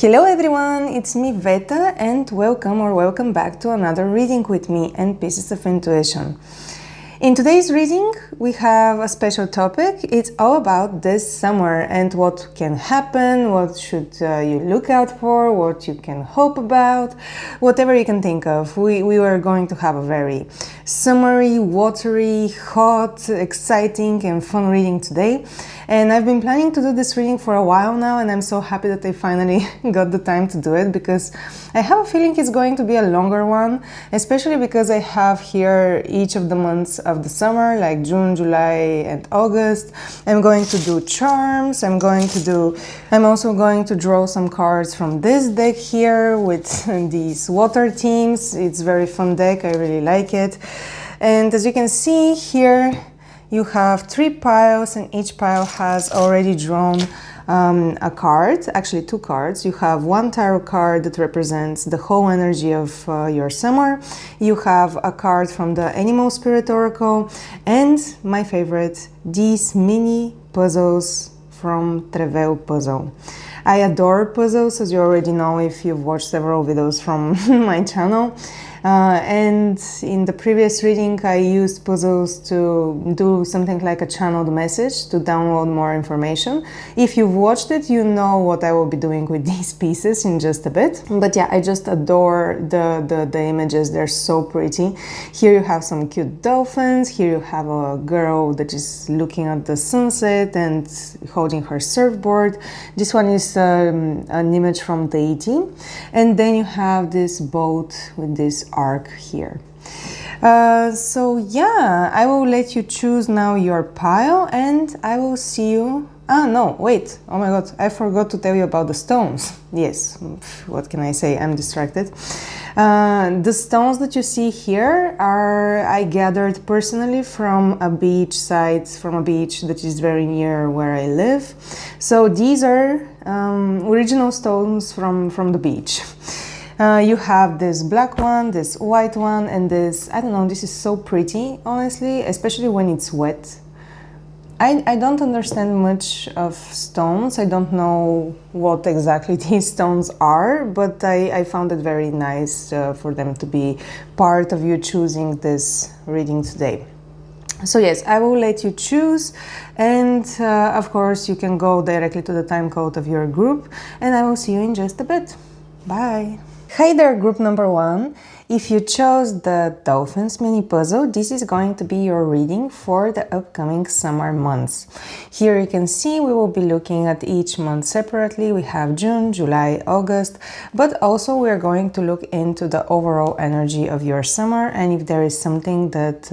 Hello everyone, it's me Veta and welcome back to another reading with me and Pieces of Intuition. In today's reading we have a special topic. It's all about this summer and what can happen, what should you look out for, what you can hope about, whatever you can think of. We are going to have a very summery, watery, hot, exciting and fun reading today. And I've been planning to do this reading for a while now, and I'm so happy that I finally got the time to do it, because I have a feeling it's going to be a longer one, especially because I have here each of the months of the summer, like June, July and August. I'm going to do charms. I'm also going to draw some cards from this deck here with these water themes. It's a very fun deck. I really like it. And as you can see here, you have 3 piles and each pile has already drawn a card, actually 2 cards. You have one tarot card that represents the whole energy of your summer. You have a card from the Animal Spirit Oracle and my favorite, these mini puzzles from Trevell Puzzle. I adore puzzles, as you already know if you've watched several videos from my channel. And in the previous reading I used puzzles to do something like a channeled message, to download more information. If you've watched it, you know what I will be doing with these pieces in just a bit. But yeah, I just adore the images. They're so pretty. Here you have some cute dolphins. Here you have a girl that is looking at the sunset and holding her surfboard. This one is an image from Tahiti. And then you have this boat with this arc here. So yeah, I will let you choose now your pile and I will see you. No, wait, oh my god, I forgot to tell you about the stones. Yes, what can I say, I'm distracted. The stones that you see here I gathered personally from a beach that is very near where I live. So these are original stones from the beach. You have this black one, this white one, and this, I don't know, this is so pretty, honestly, especially when it's wet. I don't understand much of stones. I don't know what exactly these stones are, but I found it very nice for them to be part of you choosing this reading today. So yes, I will let you choose, and of course you can go directly to the time code of your group, and I will see you in just a bit. Bye! Hi there, group number 1. If you chose the Dolphins mini puzzle, this is going to be your reading for the upcoming summer months. Here you can see we will be looking at each month separately. We have June, July, August, but also we are going to look into the overall energy of your summer and if there is something that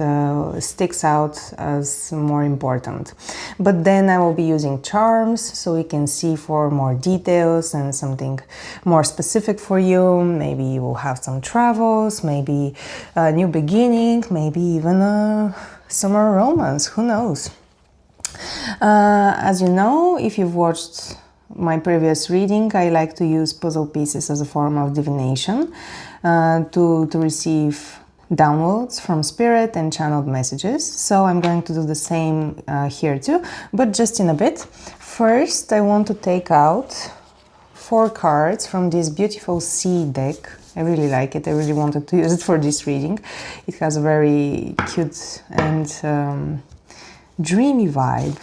sticks out as more important. But then I will be using charms so we can see for more details and something more specific for you. Maybe you will have some travels, maybe a new beginning, maybe even a summer romance, who knows. As you know, if you've watched my previous reading, I like to use puzzle pieces as a form of divination to receive downloads from spirit and channeled messages. So I'm going to do the same here too, but just in a bit. First, I want to take out 4 cards from this beautiful sea deck. I really like it. I really wanted to use it for this reading. It has a very cute and dreamy vibe.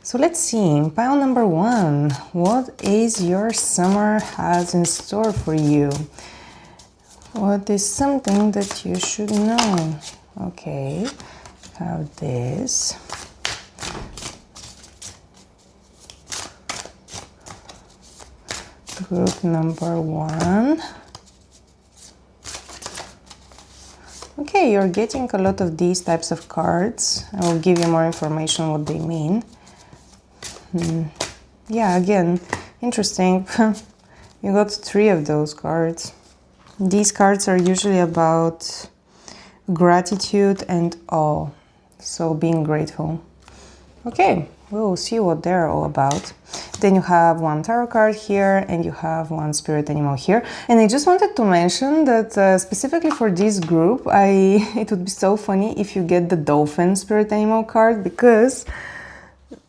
So let's see, pile number 1. What is your summer has in store for you? What is something that you should know? Okay, have this. Group number 1. Okay, you're getting a lot of these types of cards. I will give you more information what they mean. Yeah, again, interesting. You got 3 of those cards. These cards are usually about gratitude and awe, so being grateful. Okay, we will see what they're all about. Then you have 1 tarot card here and you have 1 spirit animal here. And I just wanted to mention that specifically for this group, it would be so funny if you get the dolphin spirit animal card, because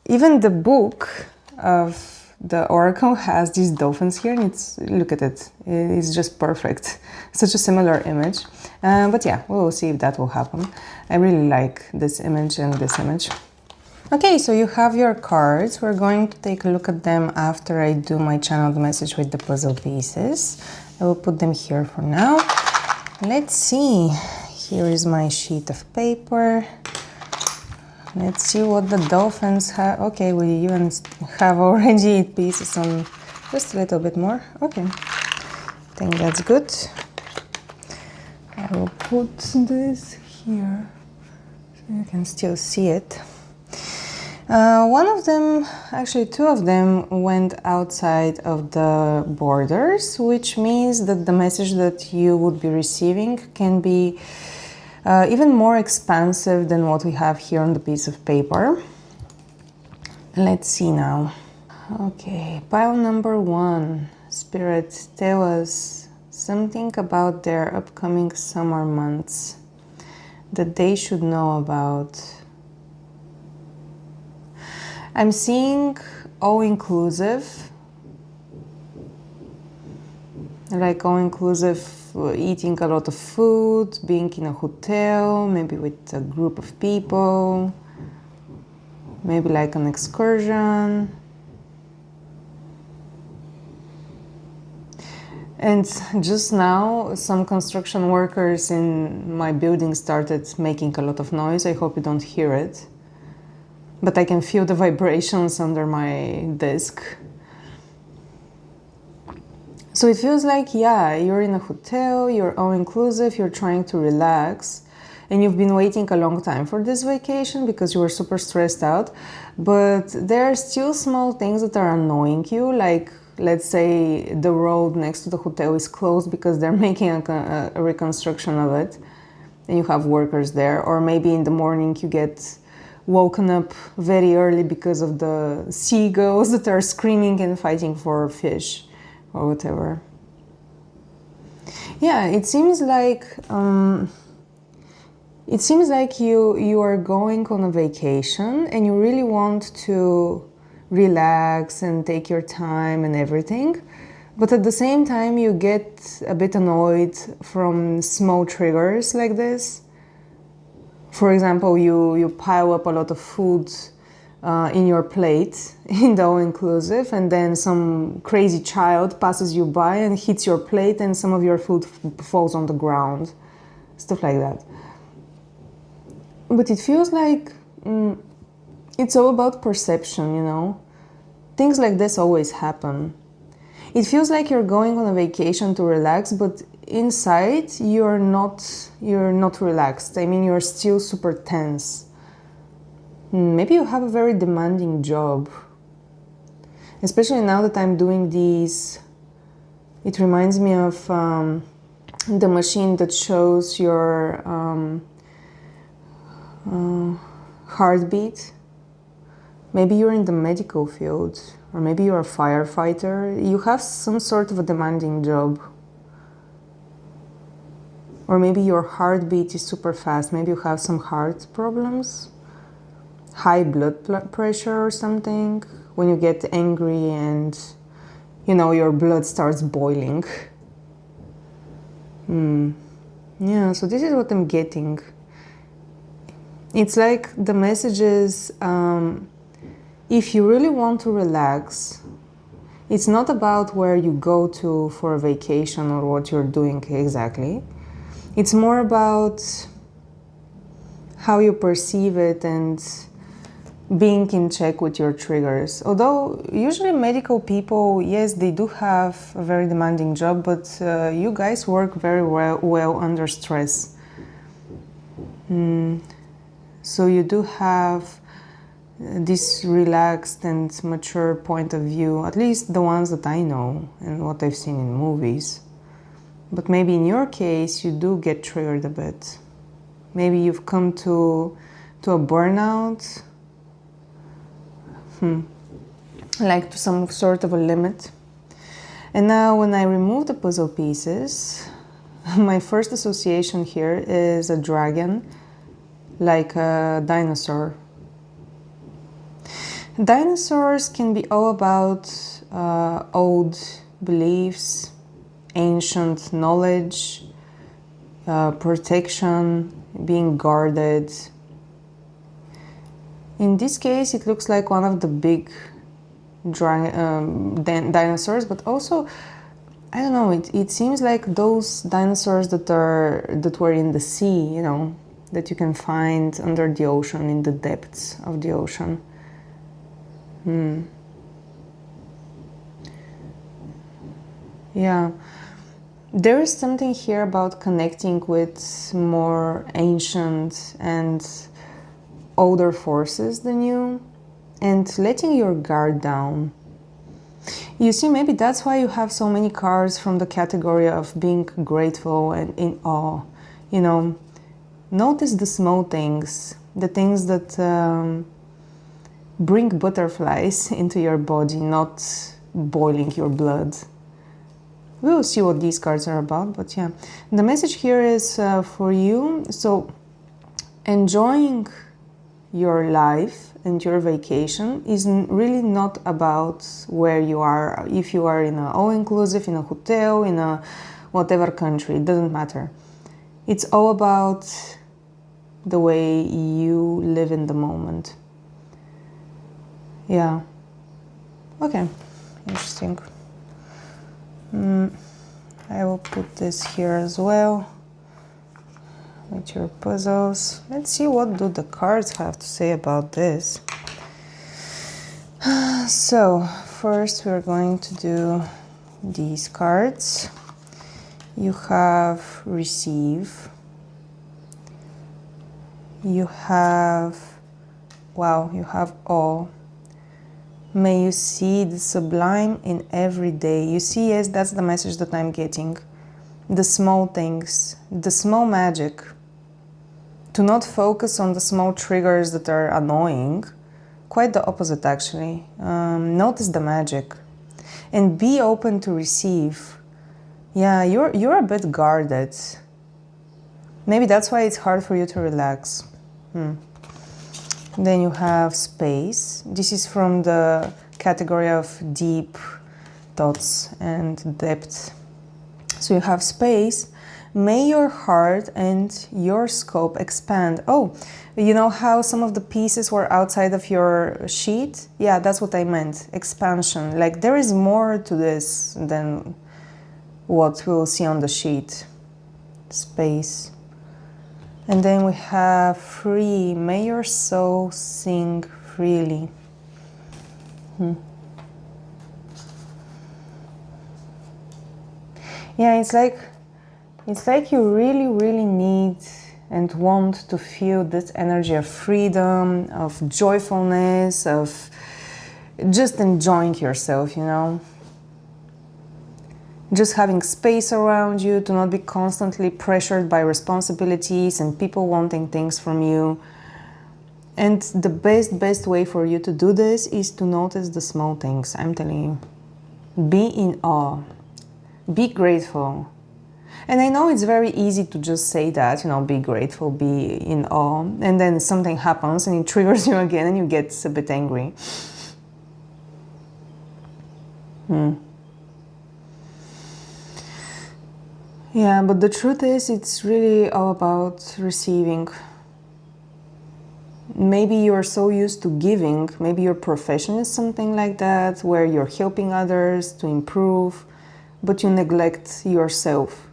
even the book of the oracle has these dolphins here, and look at it, it's just perfect. Such a similar image. But yeah, we'll see if that will happen. I really like this image and this image. Okay, so you have your cards. We're going to take a look at them after I do my channeled message with the puzzle pieces. I will put them here for now. Let's see. Here is my sheet of paper. Let's see what the dolphins have. Okay, we even have already pieces on just a little bit more. Okay, I think that's good. I will put this here so you can still see it. One of them, actually two of them, went outside of the borders, which means that the message that you would be receiving can be even more expansive than what we have here on the piece of paper. Let's see now. Okay, pile number 1. Spirit, tell us something about their upcoming summer months that they should know about. I'm seeing all-inclusive, like all-inclusive, eating a lot of food, being in a hotel, maybe with a group of people, maybe like an excursion. And just now, some construction workers in my building started making a lot of noise. I hope you don't hear it. But I can feel the vibrations under my desk. So it feels like, yeah, you're in a hotel, you're all-inclusive, you're trying to relax, and you've been waiting a long time for this vacation because you were super stressed out. But there are still small things that are annoying you, like, let's say the road next to the hotel is closed because they're making a reconstruction of it, and you have workers there. Or maybe in the morning you get woken up very early because of the seagulls that are screaming and fighting for fish or whatever. Yeah, it seems like you are going on a vacation and you really want to relax and take your time and everything, but at the same time you get a bit annoyed from small triggers like this. For example, you pile up a lot of food in your plate in the all-inclusive, and then some crazy child passes you by and hits your plate and some of your food falls on the ground. Stuff like that. But it feels like it's all about perception, you know? Things like this always happen. It feels like you're going on a vacation to relax, but inside you're not relaxed. I mean, you're still super tense. Maybe you have a very demanding job. Especially now that I'm doing these, it reminds me of the machine that shows your heartbeat. Maybe you're in the medical field, or maybe you're a firefighter. You have some sort of a demanding job. Or maybe your heartbeat is super fast. Maybe you have some heart problems, high blood pressure or something. When you get angry and, you know, your blood starts boiling. Yeah, so this is what I'm getting. It's like the message is, if you really want to relax, it's not about where you go to for a vacation or what you're doing exactly. It's more about how you perceive it and being in check with your triggers. Although usually medical people, yes, they do have a very demanding job, but you guys work very well under stress. So you do have this relaxed and mature point of view, at least the ones that I know and what I've seen in movies. But maybe in your case, you do get triggered a bit. Maybe you've come to a burnout, like to some sort of a limit. And now when I remove the puzzle pieces, my first association here is a dragon, like a dinosaur. Dinosaurs can be all about old beliefs, ancient knowledge, protection, being guarded. In this case, it looks like one of the big dinosaurs, but also, I don't know, it seems like those dinosaurs that were in the sea, you know, that you can find under the ocean, in the depths of the ocean. Yeah, there is something here about connecting with more ancient and older forces than you, and letting your guard down. You see, maybe that's why you have so many cards from the category of being grateful and in awe. You know, notice the small things, the things that bring butterflies into your body, not boiling your blood. We'll see what these cards are about, but yeah. The message here is for you. So, enjoying your life and your vacation is really not about where you are. If you are in an all-inclusive, in a hotel, in a whatever country, it doesn't matter. It's all about the way you live in the moment. Yeah. Okay. Interesting. I will put this here as well with your puzzles. Let's see what do the cards have to say about this. So first we're going to do these cards. You have receive. You have, wow, you have awe. May you see the sublime in every day. You see, yes, that's the message that I'm getting. The small things, the small magic. To not focus on the small triggers that are annoying. Quite the opposite, actually. Notice the magic. And be open to receive. Yeah, you're a bit guarded. Maybe that's why it's hard for you to relax. Then you have space. This is from the category of deep thoughts and depth. So you have space. May your heart and your scope expand. Oh, you know how some of the pieces were outside of your sheet? Yeah, that's what I meant. Expansion. Like there is more to this than what we'll see on the sheet. Space. And then we have free. May your soul sing freely. Yeah, it's like you really, really need and want to feel this energy of freedom, of joyfulness, of just enjoying yourself, you know. Just having space around you, to not be constantly pressured by responsibilities and people wanting things from you. And the best way for you to do this is to notice the small things, I'm telling you. Be in awe. Be grateful. And I know it's very easy to just say that, you know, be grateful, be in awe, and then something happens and it triggers you again and you get a bit angry. Yeah, but the truth is, it's really all about receiving. Maybe you're so used to giving, maybe your profession is something like that, where you're helping others to improve, but you neglect yourself.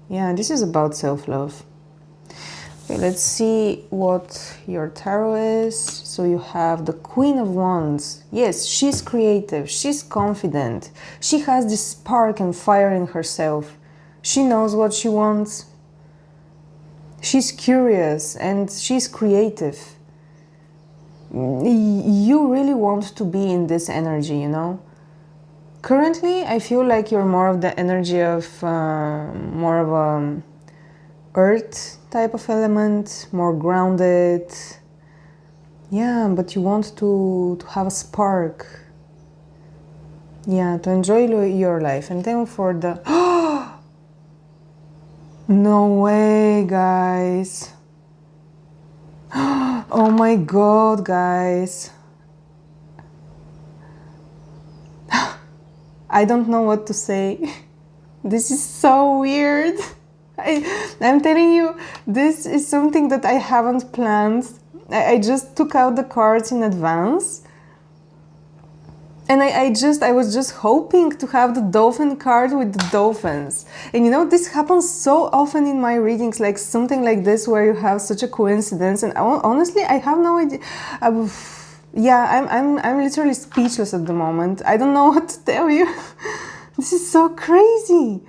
Yeah, this is about self-love. Okay, let's see what your tarot is. So you have the Queen of Wands. Yes, she's creative, she's confident, she has this spark and fire in herself. She knows what she wants. She's curious and she's creative. You really want to be in this energy, you know. Currently, I feel like you're more of the energy of more of a earth type of element, more grounded. Yeah, but you want to have a spark. Yeah, to enjoy your life. And then for the... No way, guys. Oh my God, guys. I don't know what to say. This is so weird. I'm telling you, this is something that I haven't planned. I just took out the cards in advance. And I was just hoping to have the dolphin card with the dolphins. And you know, this happens so often in my readings, like something like this where you have such a coincidence. And honestly, I have no idea. Yeah, I'm literally speechless at the moment. I don't know what to tell you. This is so crazy.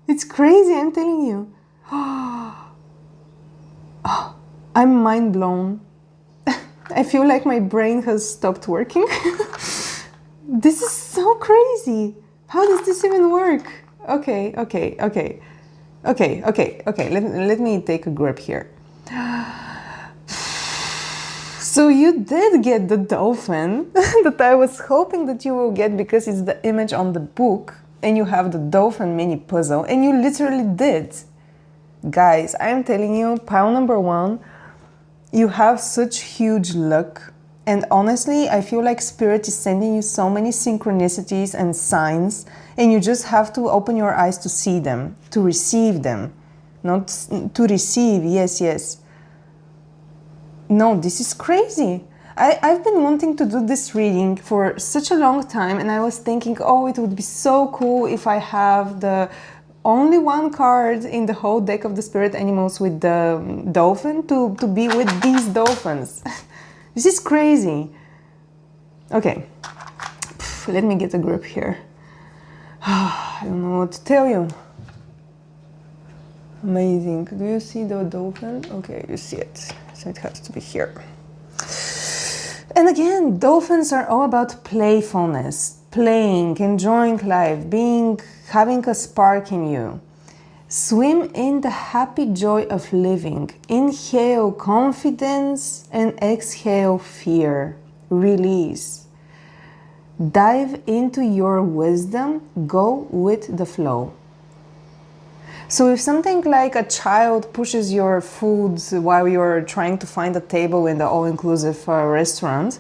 It's crazy, I'm telling you. Oh, I'm mind blown. I feel like my brain has stopped working. This is so crazy. How does this even work? Okay. Let me take a grip here. So you did get the dolphin that I was hoping that you will get because it's the image on the book and you have the dolphin mini puzzle and you literally did. Guys, I'm telling you, pile number 1, you have such huge luck. And honestly, I feel like Spirit is sending you so many synchronicities and signs, and you just have to open your eyes to see them, to receive them. Not to receive, yes. No, this is crazy. I've been wanting to do this reading for such a long time, and I was thinking, oh, it would be so cool if I have the only one card in the whole deck of the Spirit Animals with the dolphin to be with these dolphins. This is crazy. Okay, let me get a grip here. I don't know what to tell you. Amazing. Do you see the dolphin? Okay, you see it. So it has to be here. And again, dolphins are all about playfulness, playing, enjoying life, having a spark in you. Swim in the happy joy of living. Inhale confidence and exhale fear. Release. Dive into your wisdom. Go with the flow. So if something like a child pushes your food while you're trying to find a table in the all-inclusive restaurant,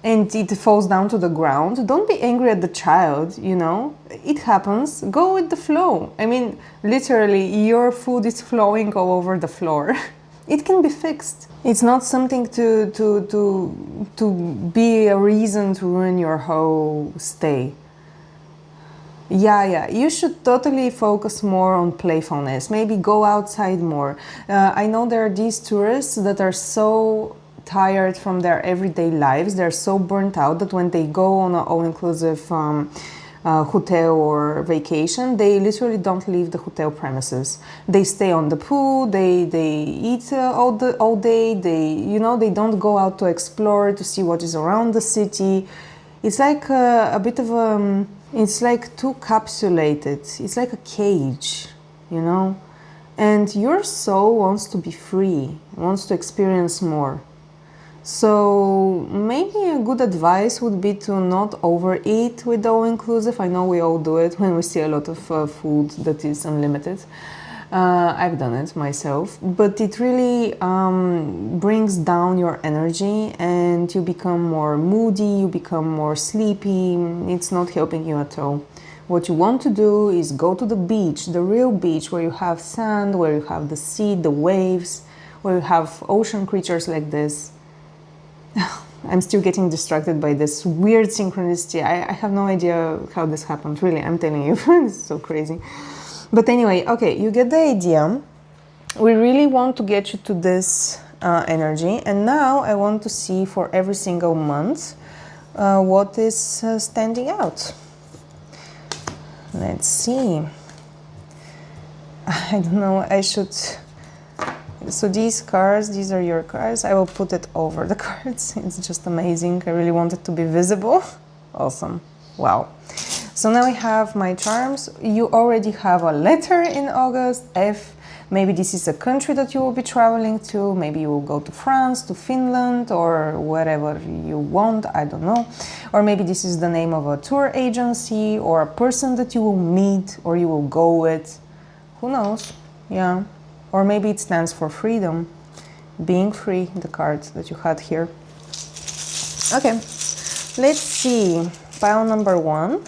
and it falls down to the ground, don't be angry at the child, you know? It happens. Go with the flow. I mean, literally, your food is flowing all over the floor. It can be fixed. It's not something to be a reason to ruin your whole stay. Yeah, you should totally focus more on playfulness. Maybe go outside more. I know there are these tourists that are so tired from their everyday lives. They're so burnt out that when they go on an all-inclusive hotel or vacation, they literally don't leave the hotel premises. They stay on the pool. They eat all day. They don't go out to explore, to see what is around the city. It's like a bit of a. It's like too capsulated. It's like a cage, you know. And your soul wants to be free, wants to experience more. So maybe a good advice would be to not overeat with the all-inclusive. I know we all do it when we see a lot of food that is unlimited. I've done it myself, but it really brings down your energy and you become more moody, you become more sleepy. It's not helping you at all. What you want to do is go to the beach, the real beach, where you have sand, where you have the sea, the waves, where you have ocean creatures like this. I'm still getting distracted by this weird synchronicity. I have no idea how this happened, really, I'm telling you. This is so crazy. But anyway, okay, you get the idea. We really want to get you to this energy. And now I want to see for every single month what is standing out. Let's see. I don't know, I should... So these cards, these are your cards. I will put it over the cards. It's just amazing. I really want it to be visible. Awesome. Wow. So now I have my charms. You already have a letter in August, F. Maybe this is a country that you will be traveling to. Maybe you will go to France, to Finland, or wherever you want, I don't know. Or maybe this is the name of a tour agency or a person that you will meet or you will go with. Who knows? Yeah. Or maybe it stands for freedom, being free, the card that you had here. Okay, let's see. Pile number 1.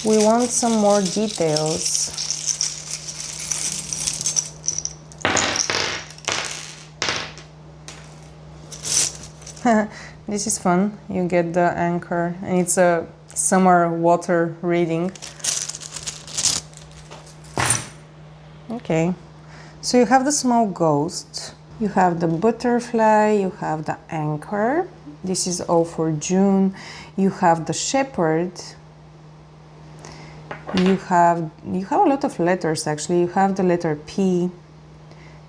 We want some more details. This is fun. You get the anchor, and it's a summer water reading. Okay, so you have the small ghost, you have the butterfly, you have the anchor. This is all for June. You have the shepherd. You have a lot of letters actually. You have the letter P.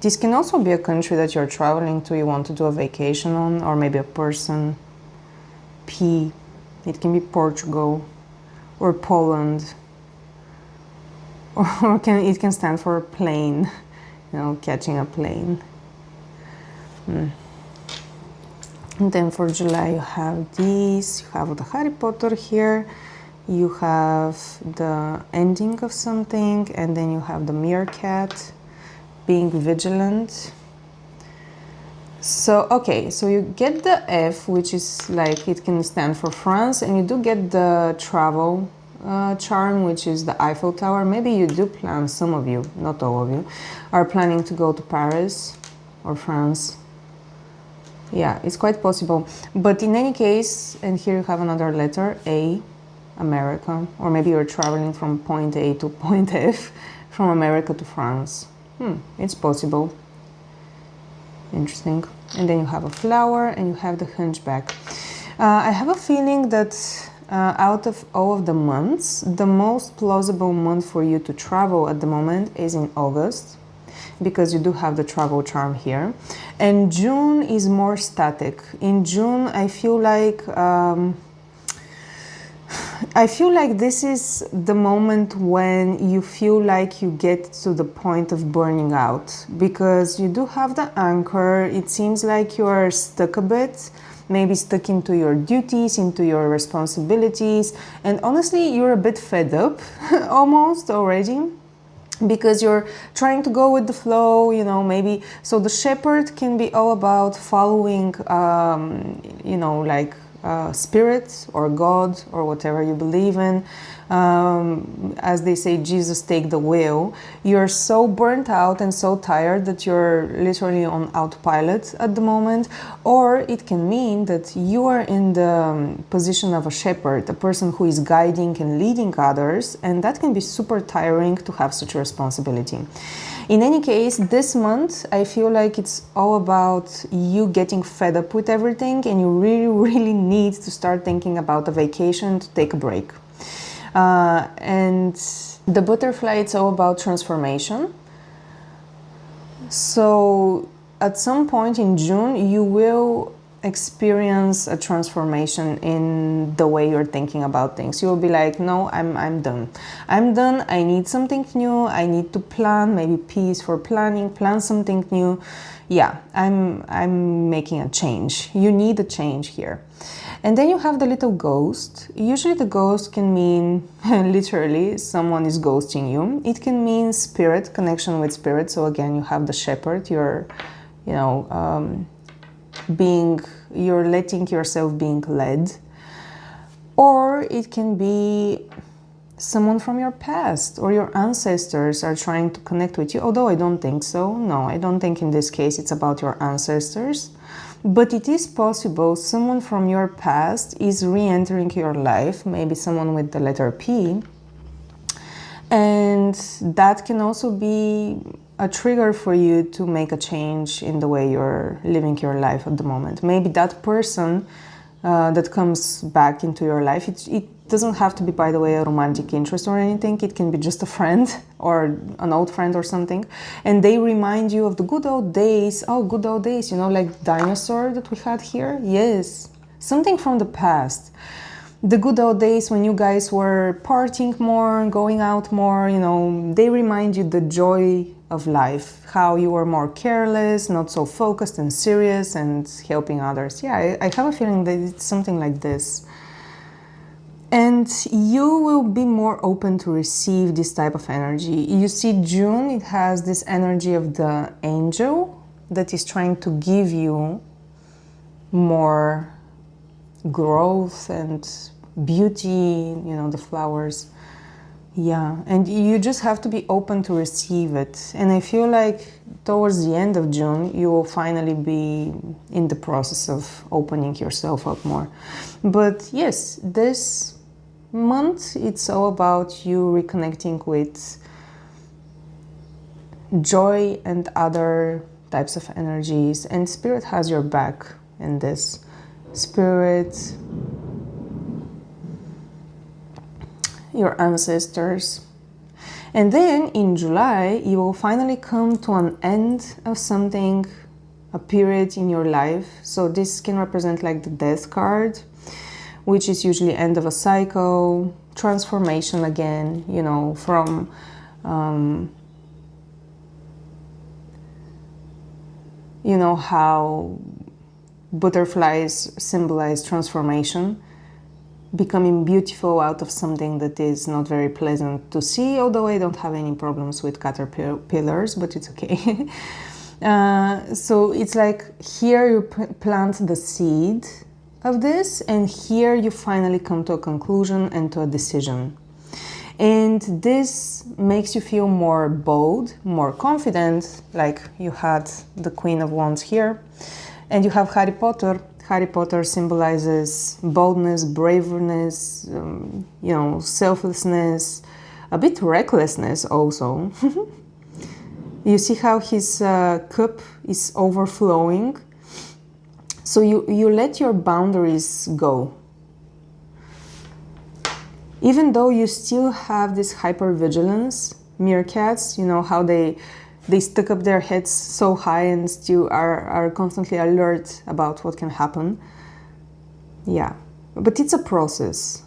This can also be a country that you're traveling to, you want to do a vacation on, or maybe a person. P. It can be Portugal or Poland. Or it can stand for a plane, you know, catching a plane. And then for July you have these, you have the Harry Potter here, you have the ending of something, and then you have the meerkat, being vigilant. So, okay, so you get the F, which is like, it can stand for France, and you do get the travel charm, which is the Eiffel Tower. Maybe you do plan, some of you, not all of you, are planning to go to Paris or France. Yeah, it's quite possible. But in any case, and here you have another letter, A, America, or maybe you're traveling from point A to point F, from America to France. It's possible. Interesting. And then you have a flower, and you have the hunchback. I have a feeling that out of all of the months, the most plausible month for you to travel at the moment is in August, because you do have the travel charm here. And June is more static. In June, I feel like this is the moment when you feel like you get to the point of burning out, because you do have the anchor. It seems like you are stuck a bit, maybe stuck into your duties, into your responsibilities, and honestly, you're a bit fed up almost already, because you're trying to go with the flow, you know, maybe. So the shepherd can be all about following, you know, like spirit or God or whatever you believe in. As they say, Jesus take the wheel. You're so burnt out and so tired that you're literally on autopilot at the moment. Or it can mean that you are in the position of a shepherd, a person who is guiding and leading others, and that can be super tiring to have such a responsibility. In any case, this month, I feel like it's all about you getting fed up with everything, and you really, really need to start thinking about a vacation, to take a break. And the butterfly, it's all about transformation. So at some point in June, you will experience a transformation in the way you're thinking about things. You'll be like, no, I'm done. I'm done. I need something new. I need to plan, maybe peace for planning, plan something new. Yeah, I'm making a change. You need a change here. And then you have the little ghost. Usually the ghost can mean literally someone is ghosting you. It can mean spirit, connection with spirit. So again, you have the shepherd. You're, you know, you're letting yourself being led. Or it can be someone from your past, or your ancestors are trying to connect with you, although I don't think so. No, I don't think in this case it's about your ancestors. But it is possible someone from your past is re-entering your life, maybe someone with the letter P. And that can also be a trigger for you to make a change in the way you're living your life at the moment. Maybe that person that comes back into your life, it doesn't have to be, by the way, a romantic interest or anything. It can be just a friend or an old friend or something. And they remind you of the good old days. Oh, good old days, you know, like dinosaur that we had here. Yes, something from the past. The good old days when you guys were partying more, going out more, you know, they remind you the joy of life, how you were more careless, not so focused and serious and helping others. Yeah, I have a feeling that it's something like this. And you will be more open to receive this type of energy. You see, June, it has this energy of the angel that is trying to give you more growth and beauty, you know, the flowers. Yeah, and you just have to be open to receive it. And I feel like towards the end of June, you will finally be in the process of opening yourself up more. But yes, this month, it's all about you reconnecting with joy and other types of energies. And Spirit has your back in this. Spirit, your ancestors. And then in July, you will finally come to an end of something, a period in your life. So this can represent like the death card, which is usually end of a cycle, transformation again, you know, from you know how butterflies symbolize transformation, becoming beautiful out of something that is not very pleasant to see, although I don't have any problems with caterpillars, but it's okay. So it's like here you plant the seed of this, and here you finally come to a conclusion and to a decision. And this makes you feel more bold, more confident, like you had the Queen of Wands here, and you have Harry Potter. Harry Potter symbolizes boldness, braveness, you know, selflessness, a bit recklessness also. You see how his cup is overflowing. So you let your boundaries go. Even though you still have this hypervigilance, meerkats, you know how they stick up their heads so high and still are constantly alert about what can happen. Yeah, but it's a process.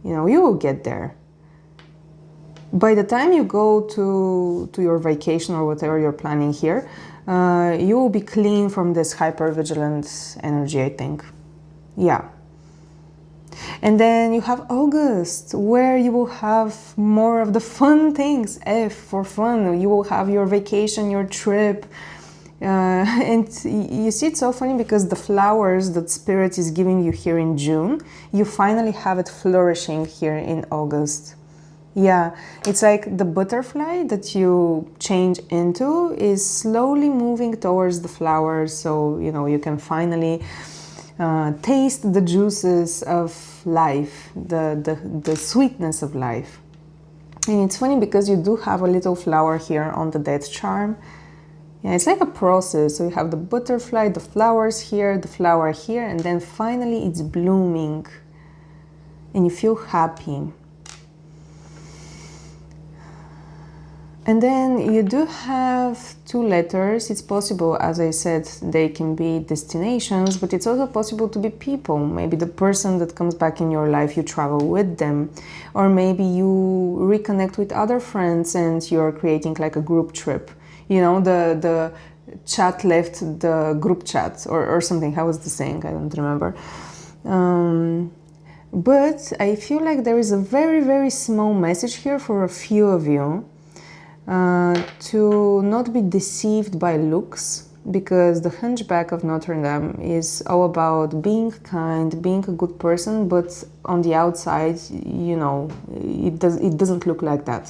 You know, you will get there. By the time you go to your vacation or whatever you're planning here, you will be clean from this hypervigilant energy, I think. Yeah. And then you have August, where you will have more of the fun things. F for fun. You will have your vacation, your trip. And you see, it's so funny because the flowers that Spirit is giving you here in June, you finally have it flourishing here in August. Yeah, it's like the butterfly that you change into is slowly moving towards the flowers. So, you know, you can finally taste the juices of life, the sweetness of life. And it's funny because you do have a little flower here on the death charm. Yeah, it's like a process. So you have the butterfly, the flowers here, the flower here, and then finally it's blooming and you feel happy. And then you do have two letters. It's possible, as I said, they can be destinations, but it's also possible to be people. Maybe the person that comes back in your life, you travel with them. Or maybe you reconnect with other friends and you're creating like a group trip. You know, the chat left the group chat or something. How was the saying? I don't remember. But I feel like there is a very, very small message here for a few of you. To not be deceived by looks, because the Hunchback of Notre Dame is all about being kind, being a good person, but on the outside, you know, it doesn't look like that.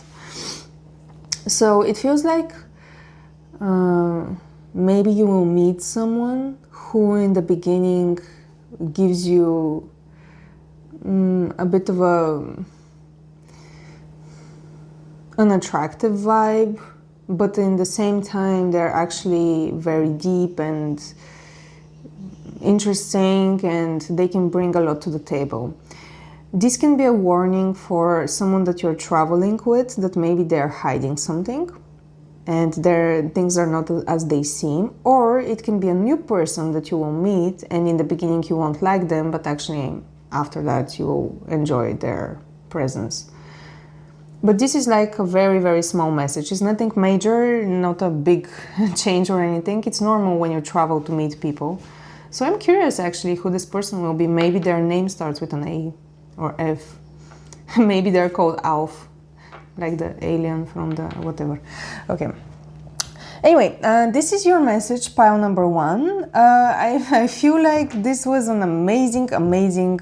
So it feels like maybe you will meet someone who in the beginning gives you a bit of an attractive vibe, but in the same time they're actually very deep and interesting and they can bring a lot to the table. This can be a warning for someone that you're traveling with, that maybe they're hiding something and their things are not as they seem, or it can be a new person that you will meet and in the beginning you won't like them, but actually after that you will enjoy their presence. But this is like a very, very small message. It's nothing major, not a big change or anything. It's normal when you travel to meet people. So I'm curious actually who this person will be. Maybe their name starts with an A or F. Maybe they're called Alf, like the alien from the whatever. Okay. Anyway, this is your message, pile number 1. I feel like this was an amazing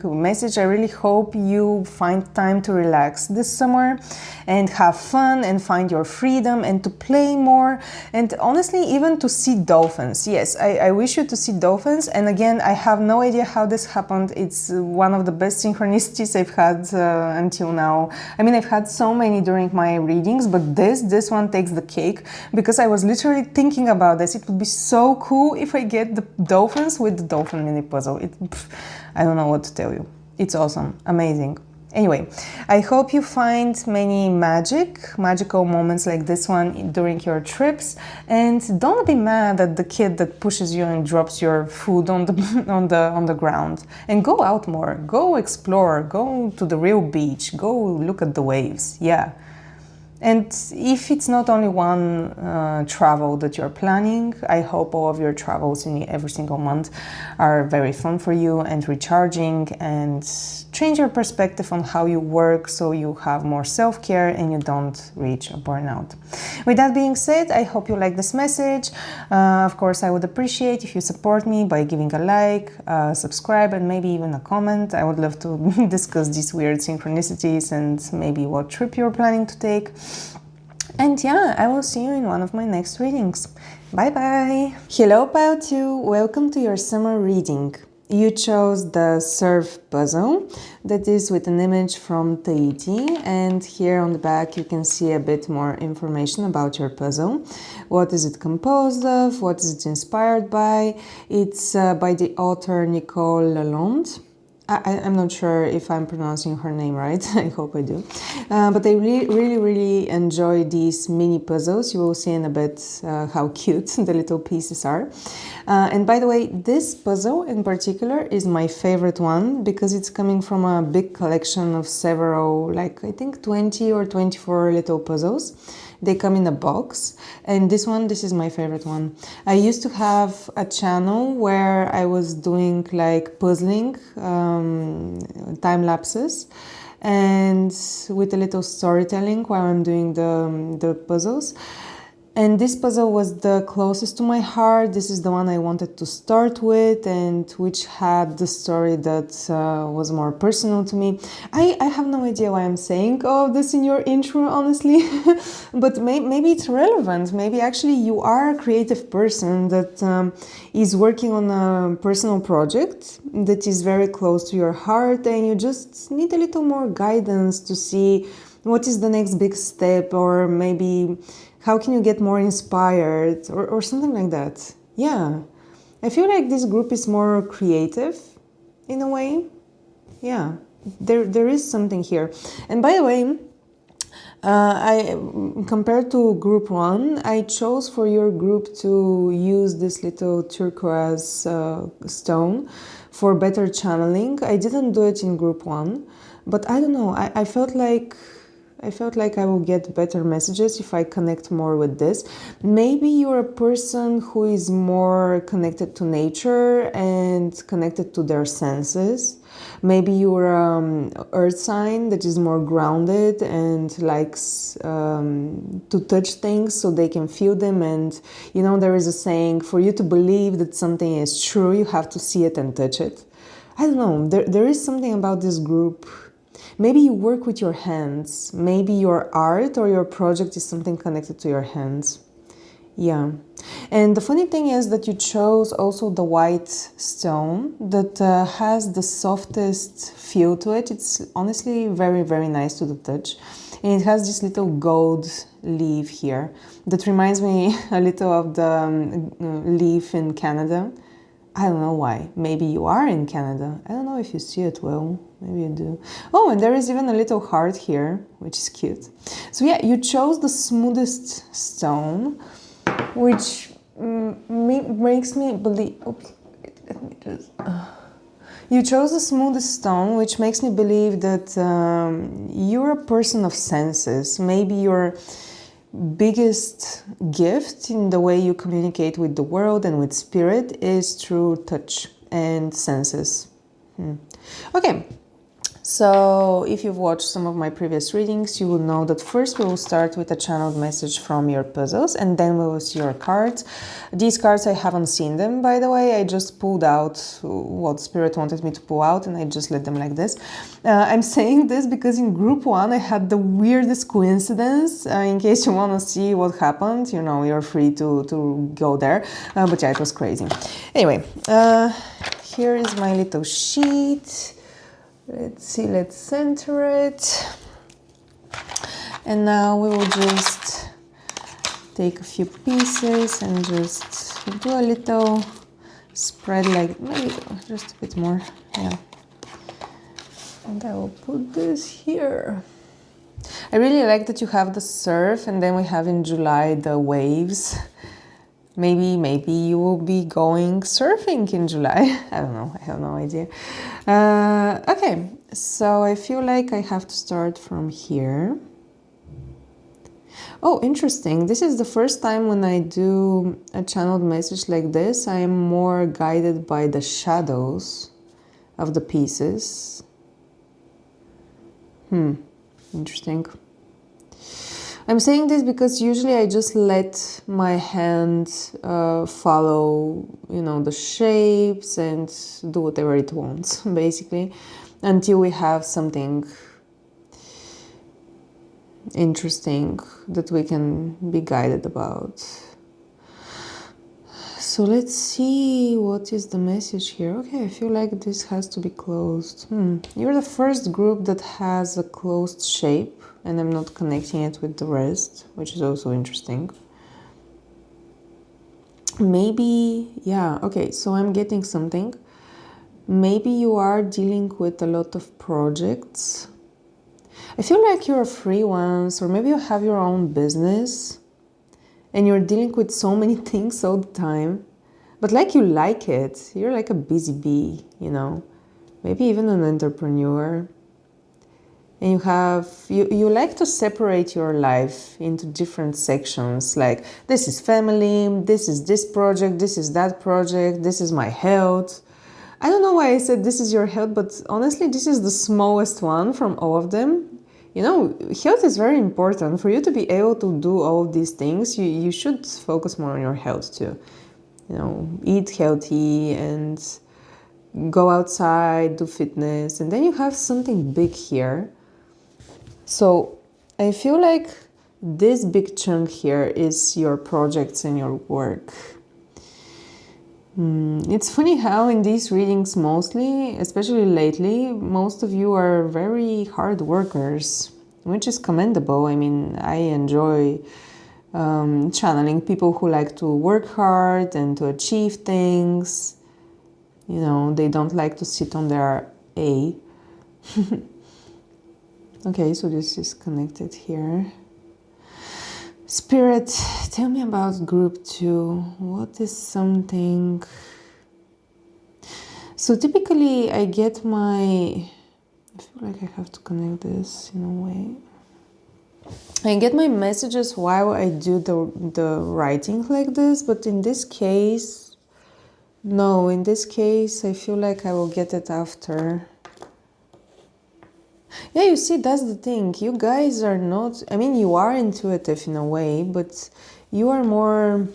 message. I really hope you find time to relax this summer and have fun and find your freedom and to play more and honestly even to see dolphins. Yes, I wish you to see dolphins, and again, I have no idea how this happened. It's one of the best synchronicities I've had until now. I mean, I've had so many during my readings, but this one takes the cake because I was literally thinking about this. It would be so cool if I get the dolphins with the dolphin mini puzzle. I don't know what to tell you. It's awesome, amazing. Anyway, I hope you find many magical moments like this one during your trips, and don't be mad at the kid that pushes you and drops your food on the ground. And go out more, go explore, go to the real beach, go look at the waves. Yeah. And if it's not only one travel that you're planning, I hope all of your travels in every single month are very fun for you and recharging and change your perspective on how you work so you have more self-care and you don't reach a burnout. With that being said, I hope you like this message. Of course, I would appreciate if you support me by giving a like, subscribe, and maybe even a comment. I would love to discuss these weird synchronicities and maybe what trip you're planning to take. And yeah, I will see you in one of my next readings. Bye bye! Hello Pile 2, welcome to your summer reading. You chose the surf puzzle that is with an image from Tahiti, and here on the back you can see a bit more information about your puzzle. What is it composed of? What is it inspired by? It's by the author Nicole Lalonde. I'm not sure if I'm pronouncing her name right. I hope I do. But I really enjoy these mini puzzles. You will see in a bit how cute the little pieces are. And by the way, this puzzle in particular is my favorite one because it's coming from a big collection of several, like I think 20 or 24 little puzzles. They come in a box, and this is my favorite one. I used to have a channel where I was doing like puzzling, time lapses, and with a little storytelling while I'm doing the puzzles. And this puzzle was the closest to my heart. This is the one I wanted to start with and which had the story that was more personal to me. I have no idea why I'm saying all of this in your intro, honestly, but maybe it's relevant. Maybe actually you are a creative person that is working on a personal project that is very close to your heart, and you just need a little more guidance to see what is the next big step, or maybe how can you get more inspired, or something like that. Yeah, I feel like this group is more creative in a way. Yeah, there is something here. And by the way, compared to group 1, I chose for your group to use this little turquoise stone for better channeling. I didn't do it in group 1, but I don't know, I felt like I will get better messages if I connect more with this. Maybe you're a person who is more connected to nature and connected to their senses. Maybe you're an earth sign that is more grounded and likes to touch things so they can feel them. And you know, there is a saying, for you to believe that something is true, you have to see it and touch it. I don't know, there is something about this group. Maybe you work with your hands. Maybe your art or your project is something connected to your hands. Yeah. And the funny thing is that you chose also the white stone that has the softest feel to it. It's honestly very nice to the touch. And it has this little gold leaf here that reminds me a little of the leaf in Canada. I don't know why. Maybe you are in Canada. I don't know if you see it well. Maybe you do. Oh, and there is even a little heart here, which is cute. So yeah, you chose the smoothest stone, which makes me believe... Oops, let me just... You chose the smoothest stone, which makes me believe that you're a person of senses. Maybe your biggest gift in the way you communicate with the world and with spirit is through touch and senses. Okay. So if you've watched some of my previous readings, you will know that first we will start with a channeled message from your puzzles, and then we will see your cards. These cards, I haven't seen them, by the way. I just pulled out what Spirit wanted me to pull out, and I just let them like this. I'm saying this because in group 1 I had the weirdest coincidence. In case you want to see what happened, you know, you're free to go there. But yeah, it was crazy. Anyway, here is my little sheet. Let's see, let's center it. And now we will just take a few pieces and just do a little spread, like maybe just a bit more, yeah. And I will put this here. I really like that you have the surf, and then we have in July the waves. Maybe you will be going surfing in July. I don't know, I have no idea. Okay, so I feel like I have to start from here. Oh, interesting. This is the first time when I do a channeled message like this, I am more guided by the shadows of the pieces. Interesting. I'm saying this because usually I just let my hand follow, you know, the shapes and do whatever it wants, basically, until we have something interesting that we can be guided about. So let's see, what is the message here? Okay, I feel like this has to be closed. You're the first group that has a closed shape, and I'm not connecting it with the rest, which is also interesting. Maybe, yeah, okay, so I'm getting something. Maybe you are dealing with a lot of projects. I feel like you're a freelance, or maybe you have your own business and you're dealing with so many things all the time, but like you like it. You're like a busy bee, you know, maybe even an entrepreneur. And you like to separate your life into different sections, like this is family, this is this project, this is that project, this is my health. I don't know why I said this is your health, but honestly, this is the smallest one from all of them. You know, health is very important. For you to be able to do all of these things, you should focus more on your health too. You know, eat healthy and go outside, do fitness, and then you have something big here. So I feel like this big chunk here is your projects and your work. It's funny how in these readings mostly, especially lately, most of you are very hard workers, which is commendable. I mean, I enjoy channeling people who like to work hard and to achieve things. You know, they don't like to sit on their A. Okay, so this is connected here. Spirit, tell me about group 2. What is something... So typically I get I feel like I have to connect this in a way. I get my messages while I do the writing like this, but in this case, no, in this case I feel like I will get it after. Yeah, you see, that's the thing. You guys are not... I mean, you are intuitive in a way, but you are more...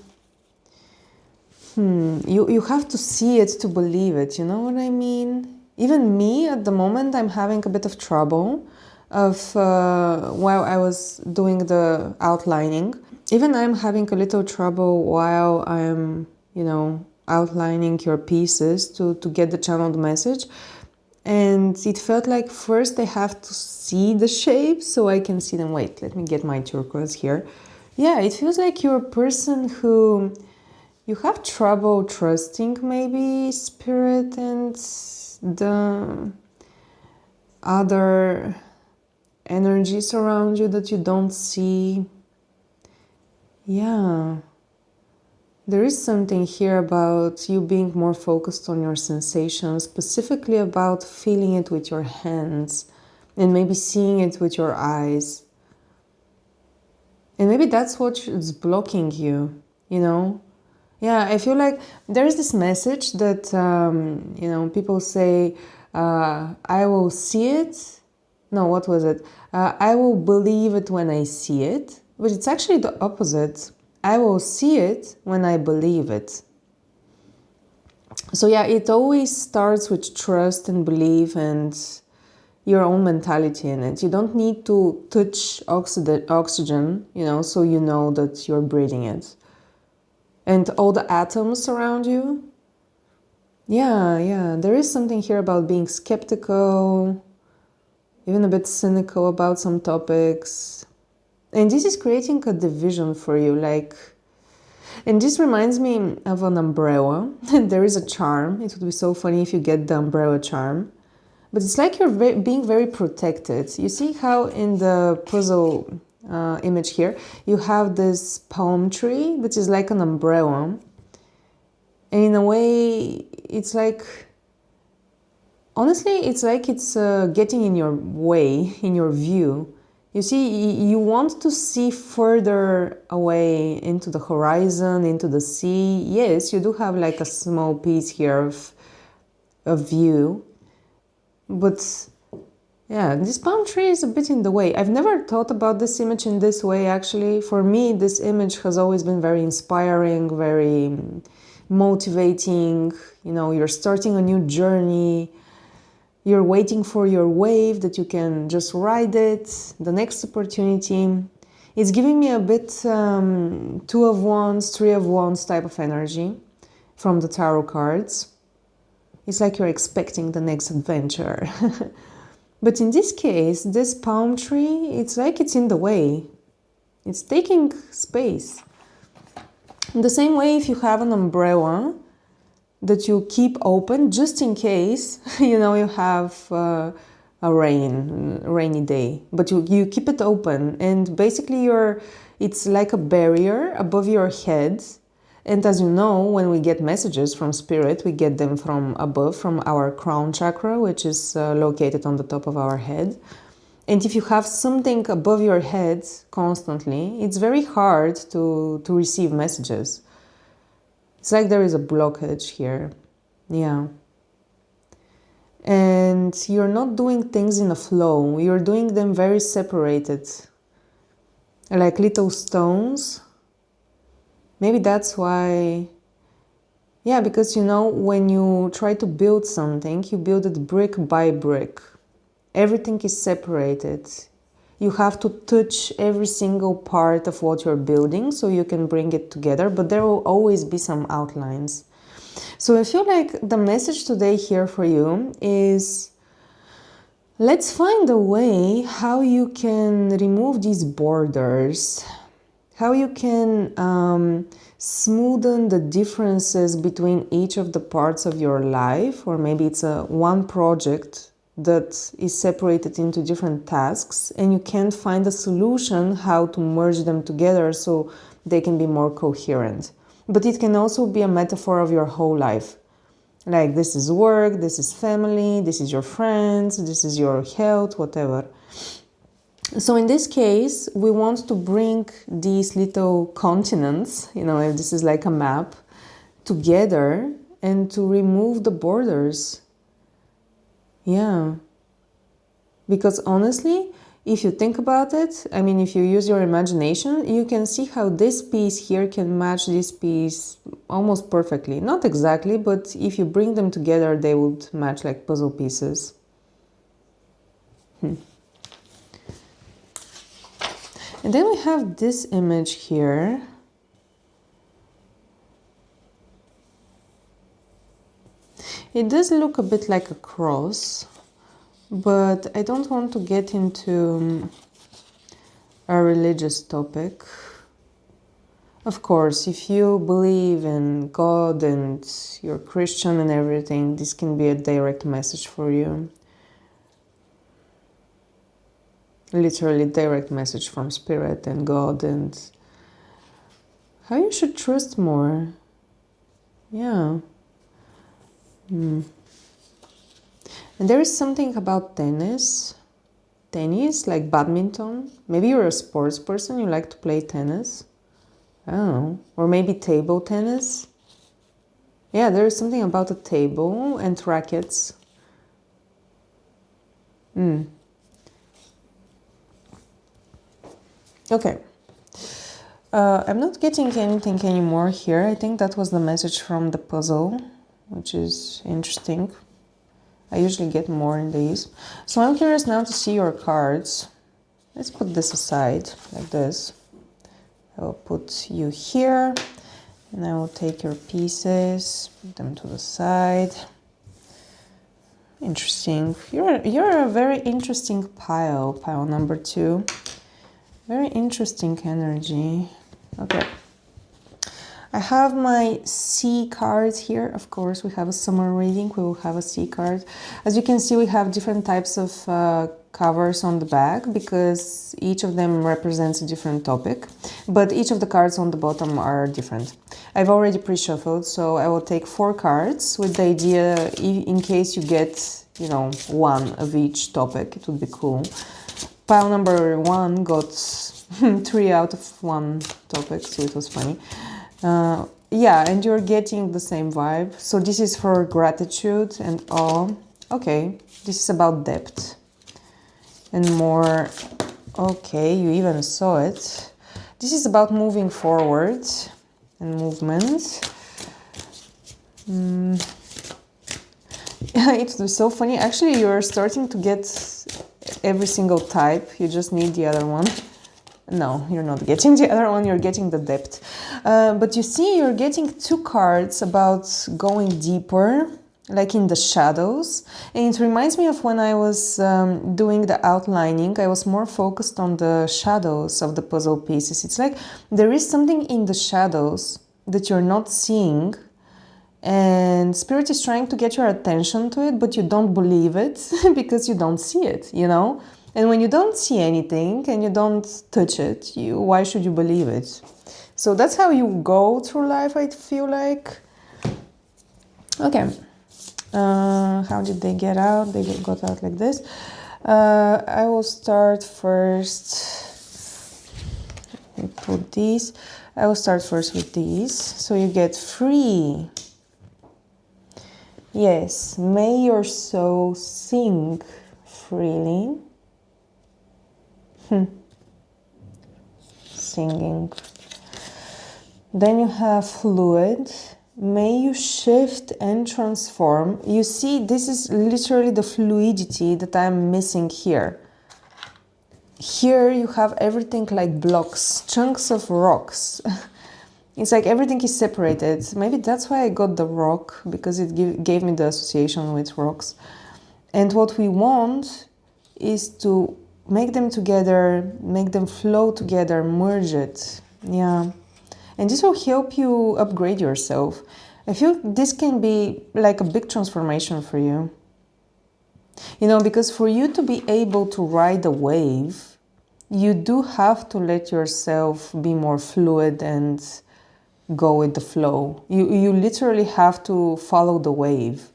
You have to see it to believe it, you know what I mean? Even me, at the moment, I'm having a bit of trouble while I was doing the outlining. Even I'm having a little trouble while I'm, you know, outlining your pieces to get the channeled message. And it felt like first I have to see the shapes so I can see them. Wait, let me get my turquoise here. Yeah, it feels like you're a person who... You have trouble trusting maybe spirit and the other energies around you that you don't see. Yeah. There is something here about you being more focused on your sensations, specifically about feeling it with your hands and maybe seeing it with your eyes. And maybe that's what is blocking you, you know? Yeah, I feel like there's this message that, you know, people say, I will see it. No, what was it? I will believe it when I see it. But it's actually the opposite. I will see it when I believe it. So yeah, it always starts with trust and belief and your own mentality in it. You don't need to touch oxygen, so you know that you're breathing it. And all the atoms around you. Yeah, there is something here about being skeptical, even a bit cynical about some topics. And this is creating a division for you, and this reminds me of an umbrella. There is a charm. It would be so funny if you get the umbrella charm. But it's like you're being very protected. You see how in the puzzle image here, you have this palm tree, which is like an umbrella. And in a way, it's like, honestly, it's like it's getting in your way, in your view. You see, you want to see further away into the horizon, into the sea. Yes, you do have like a small piece here of view. But yeah, this palm tree is a bit in the way. I've never thought about this image in this way, actually. For me, this image has always been very inspiring, very motivating. You're starting a new journey. You're waiting for your wave that you can just ride it, the next opportunity. It's giving me a bit 2 of Wands, 3 of Wands type of energy from the tarot cards. It's like you're expecting the next adventure. But in this case, this palm tree, it's like it's in the way. It's taking space. In the same way, if you have an umbrella that you keep open just in case, you have a rainy day, but you keep it open, and basically it's like a barrier above your head. And as you know, when we get messages from spirit, we get them from above, from our crown chakra, which is located on the top of our head. And if you have something above your head constantly, it's very hard to receive messages. It's like there is a blockage here. Yeah. And you're not doing things in a flow. You're doing them very separated. Like little stones. Maybe that's why. Yeah, because when you try to build something, you build it brick by brick. Everything is separated. You have to touch every single part of what you're building so you can bring it together, but there will always be some outlines. So I feel like the message today here for you is, let's find a way how you can remove these borders, how you can smoothen the differences between each of the parts of your life, or maybe it's one project that is separated into different tasks and you can't find a solution how to merge them together so they can be more coherent. But it can also be a metaphor of your whole life. Like this is work, this is family, this is your friends, this is your health, whatever. So in this case, we want to bring these little continents, if this is like a map, together and to remove the borders. Yeah, because honestly, if you think about it, if you use your imagination, you can see how this piece here can match this piece almost perfectly. Not exactly, but if you bring them together, they would match like puzzle pieces. And then we have this image here. It does look a bit like a cross, but I don't want to get into a religious topic. Of course, if you believe in God and you're Christian and everything, this can be a direct message for you. Literally direct message from Spirit and God, and how you should trust more. Yeah. And there is something about tennis, like badminton. Maybe you're a sports person, you like to play tennis. I don't know. Or maybe table tennis. Yeah, there is something about a table and rackets. Okay. I'm not getting anything anymore here. I think that was the message from the puzzle, which is interesting. I usually get more in these. So I'm curious now to see your cards. Let's put this aside, like this. I will put you here, and I will take your pieces, put them to the side. Interesting. You're a very interesting pile number 2. Very interesting energy. Okay. I have my C card here. Of course, we have a summer reading. We will have a C card. As you can see, we have different types of covers on the back because each of them represents a different topic. But each of the cards on the bottom are different. I've already pre-shuffled, so I will take 4 cards with the idea, in case you get, you know, 1 of each topic, it would be cool. Pile number 1 got 3 out of 1 topic, so it was funny. Yeah, and you're getting the same vibe. So this is for gratitude and awe. Okay, this is about depth and more. Okay, you even saw it. This is about moving forward and movement. It's so funny. Actually, you're starting to get every single type. You just need the other one. No, you're not getting the other one, you're getting the depth. But you see, you're getting 2 cards about going deeper, like in the shadows. And it reminds me of when I was doing the outlining, I was more focused on the shadows of the puzzle pieces. It's like there is something in the shadows that you're not seeing, and Spirit is trying to get your attention to it, but you don't believe it because you don't see it, you know? And when you don't see anything and you don't touch it, why should you believe it? So that's how you go through life, I feel like. Okay. How did they get out? They got out like this. I will start first. Let me put these. I will start first with these. So you get free. Yes, may your soul sing freely. Singing. Then you have fluid. May you shift and transform. You see, this is literally the fluidity that I'm missing here. Here you have everything like blocks, chunks of rocks. It's like everything is separated. Maybe that's why I got the rock, because it gave me the association with rocks. And what we want is to make them together, make them flow together, merge it. Yeah. And this will help you upgrade yourself. I feel this can be like a big transformation for you. You know, because for you to be able to ride a wave, you do have to let yourself be more fluid and go with the flow. You literally have to follow the wave.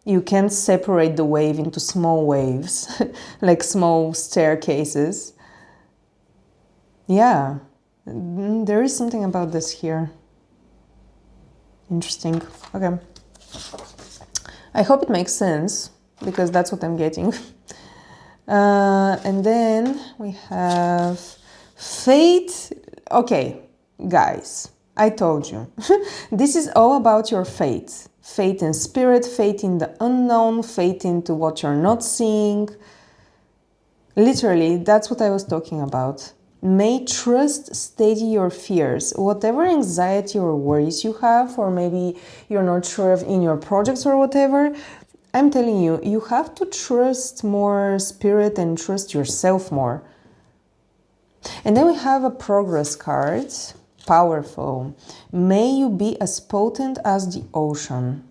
You can't separate the wave into small waves, like small staircases. Yeah, there is something about this here. Interesting. Okay. I hope it makes sense, because that's what I'm getting. And then we have fate. Okay, guys, I told you. This is all about your fate. Fate in spirit, fate in the unknown, fate into what you're not seeing. Literally, that's what I was talking about. May trust steady your fears. Whatever anxiety or worries you have, or maybe you're not sure of in your projects or whatever, I'm telling you, you have to trust more spirit and trust yourself more. And then we have a progress card. Powerful. May you be as potent as the ocean.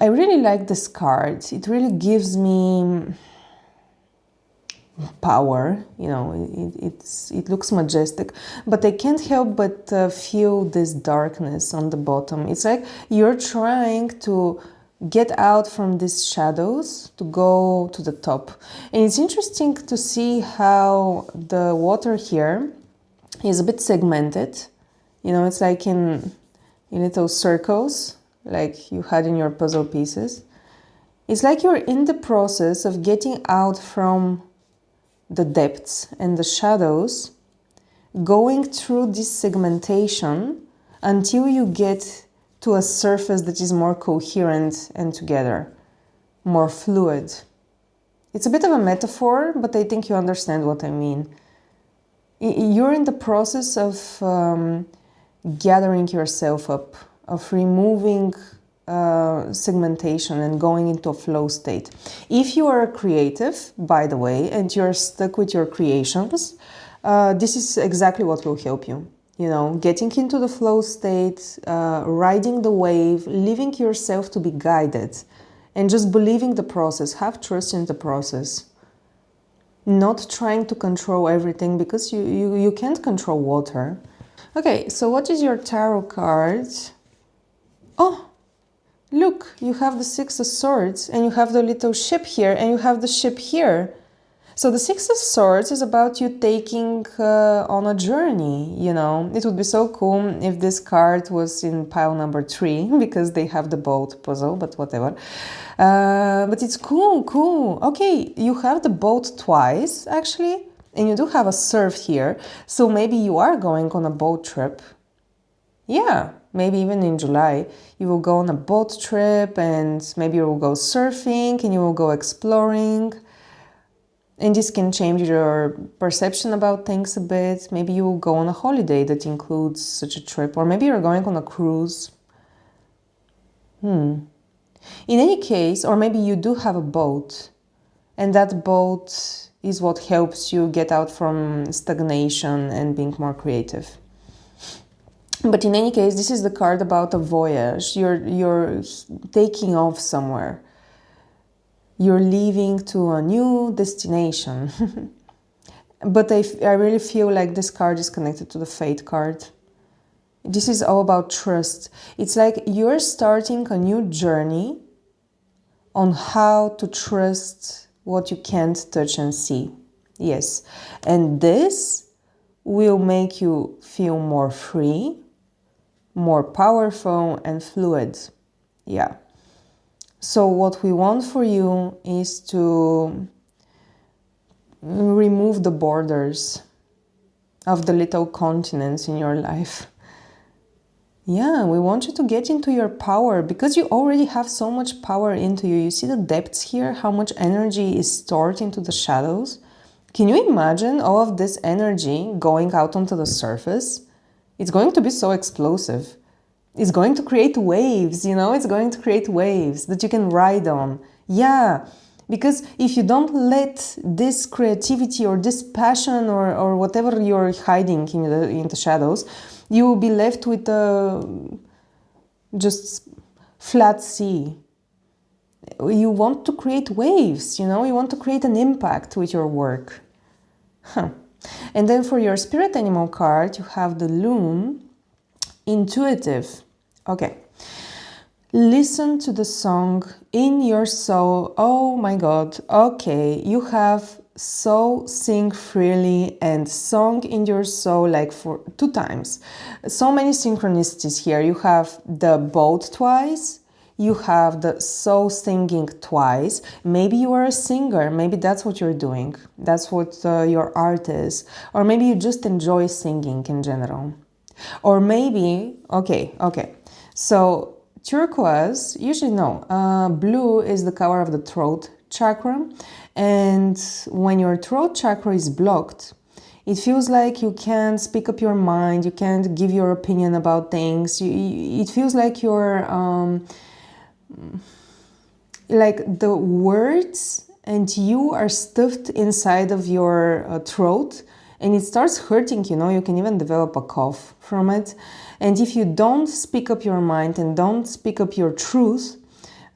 I really like this card. It really gives me power. You know, it looks majestic, but I can't help but feel this darkness on the bottom. It's like you're trying to get out from these shadows to go to the top. And it's interesting to see how the water here is a bit segmented. You know, it's like in little circles, like you had in your puzzle pieces. It's like you're in the process of getting out from the depths and the shadows, going through this segmentation until you get to a surface that is more coherent and together, more fluid. It's a bit of a metaphor, but I think you understand what I mean. You're in the process of gathering yourself up, of removing segmentation and going into a flow state. If you are a creative, by the way, and you're stuck with your creations, this is exactly what will help you. You know, getting into the flow state, riding the wave, leaving yourself to be guided, and just believing the process. Have trust in the process. Not trying to control everything, because you can't control water. Okay, so what is your tarot card? Oh, look, you have the Six of Swords, and you have the little ship here, and you have the ship here. So the Six of Swords is about you taking on a journey, you know. It would be so cool if this card was in pile number 3, because they have the boat puzzle, but whatever. But it's cool, cool. Okay, you have the boat twice, actually, and you do have a surf here. So maybe you are going on a boat trip. Yeah, maybe even in July, you will go on a boat trip, and maybe you will go surfing, and you will go exploring. And this can change your perception about things a bit. Maybe you will go on a holiday that includes such a trip, or maybe you're going on a cruise. In any case, or maybe you do have a boat, and that boat is what helps you get out from stagnation and being more creative. But in any case, this is the card about a voyage. You're taking off somewhere. You're leaving to a new destination. But I really feel like this card is connected to the Fate card. This is all about trust. It's like you're starting a new journey on how to trust what you can't touch and see. Yes. And this will make you feel more free, more powerful and fluid. Yeah. So what we want for you is to remove the borders of the little continents in your life. Yeah, we want you to get into your power, because you already have so much power into you. You see the depths here, how much energy is stored into the shadows. Can you imagine all of this energy going out onto the surface? It's going to be so explosive. It's going to create waves, you know, it's going to create waves that you can ride on. Yeah, because if you don't let this creativity or this passion or whatever you're hiding in the shadows, you will be left with just flat sea. You want to create waves, you know, you want to create an impact with your work. And then for your spirit animal card, you have the Loon. Intuitive. Okay. Listen to the song in your soul. Oh my God. Okay. You have soul, sing freely, and song in your soul like for 2 times. So many synchronicities here. You have the boat twice. You have the soul singing twice. Maybe you are a singer. Maybe that's what you're doing. That's what your art is. Or maybe you just enjoy singing in general. Or maybe, okay. So turquoise, usually no, blue is the color of the throat chakra. And when your throat chakra is blocked, it feels like you can't speak up your mind, you can't give your opinion about things. It feels like you're, like the words and you are stuffed inside of your throat. And it starts hurting, you know, you can even develop a cough from it. And if you don't speak up your mind and don't speak up your truth,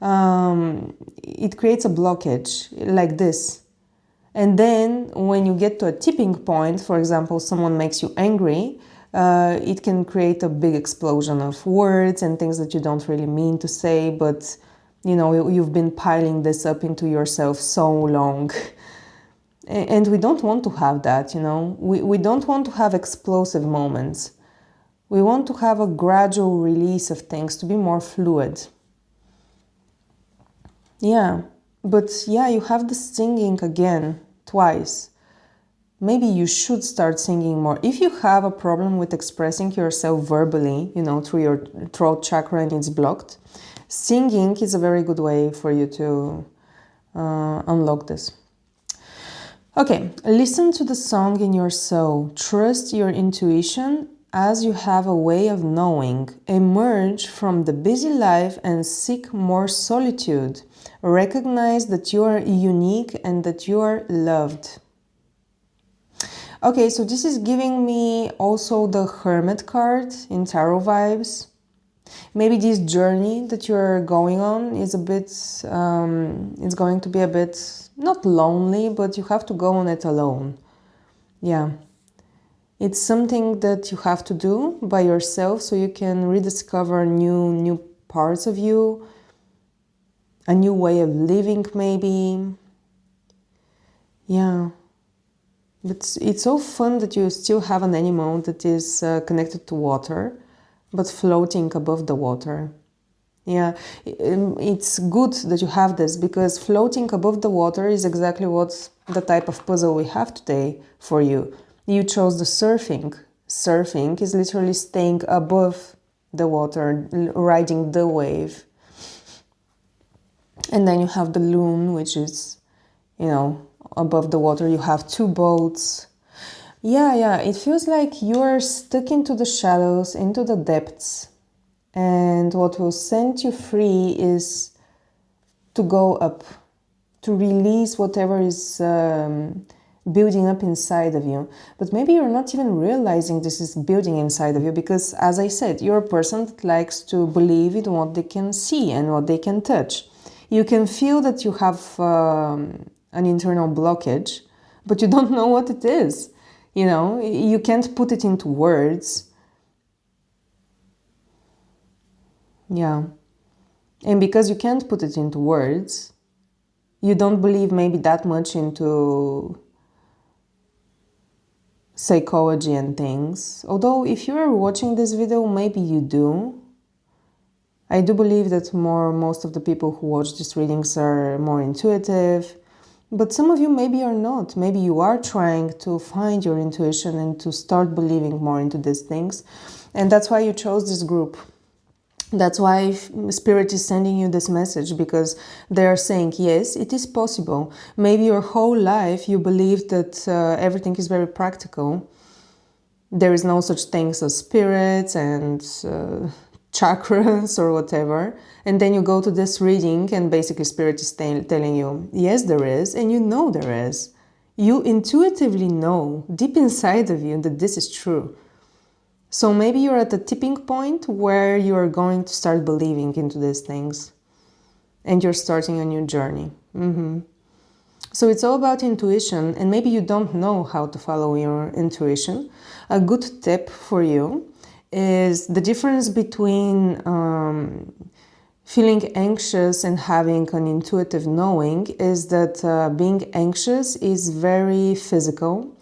it creates a blockage like this. And then when you get to a tipping point, for example, someone makes you angry, it can create a big explosion of words and things that you don't really mean to say, but, you know, you've been piling this up into yourself so long. And we don't want to have that, you know. We don't want to have explosive moments. We want to have a gradual release of things, to be more fluid. Yeah, but yeah, you have the singing again, twice. Maybe you should start singing more. If you have a problem with expressing yourself verbally, through your throat chakra and it's blocked, singing is a very good way for you to unlock this. Okay, listen to the song in your soul. Trust your intuition as you have a way of knowing. Emerge from the busy life and seek more solitude. Recognize that you are unique and that you are loved. Okay, so this is giving me also the Hermit card in Tarot vibes. Maybe this journey that you're going on is a bit, it's going to be a bit, not lonely, but you have to go on it alone. Yeah. It's something that you have to do by yourself so you can rediscover new parts of you, a new way of living maybe. Yeah. But it's so fun that you still have an animal that is connected to water, but floating above the water. Yeah, it's good that you have this, because floating above the water is exactly what the type of puzzle we have today for you. You chose the surfing. Surfing is literally staying above the water, riding the wave. And then you have the loon, which is, above the water. You have two boats. Yeah, it feels like you're stuck into the shadows, into the depths. And what will set you free is to go up, to release whatever is building up inside of you. But maybe you're not even realizing this is building inside of you, because, as I said, you're a person that likes to believe in what they can see and what they can touch. You can feel that you have an internal blockage, but you don't know what it is. You can't put it into words. Yeah. And because you can't put it into words, you don't believe maybe that much into psychology and things. Although if you're watching this video, maybe you do. I do believe that most of the people who watch these readings are more intuitive, but some of you maybe are not. Maybe you are trying to find your intuition and to start believing more into these things. And that's why you chose this group. That's why Spirit is sending you this message, because they are saying, yes, it is possible. Maybe your whole life you believe that everything is very practical. There is no such things as spirits and chakras or whatever. And then you go to this reading and basically Spirit is telling you, yes, there is, and you know there is. You intuitively know deep inside of you that this is true. So maybe you're at a tipping point where you're going to start believing into these things and you're starting a new journey. So it's all about intuition, and maybe you don't know how to follow your intuition. A good tip for you is the difference between feeling anxious and having an intuitive knowing is that being anxious is very physical.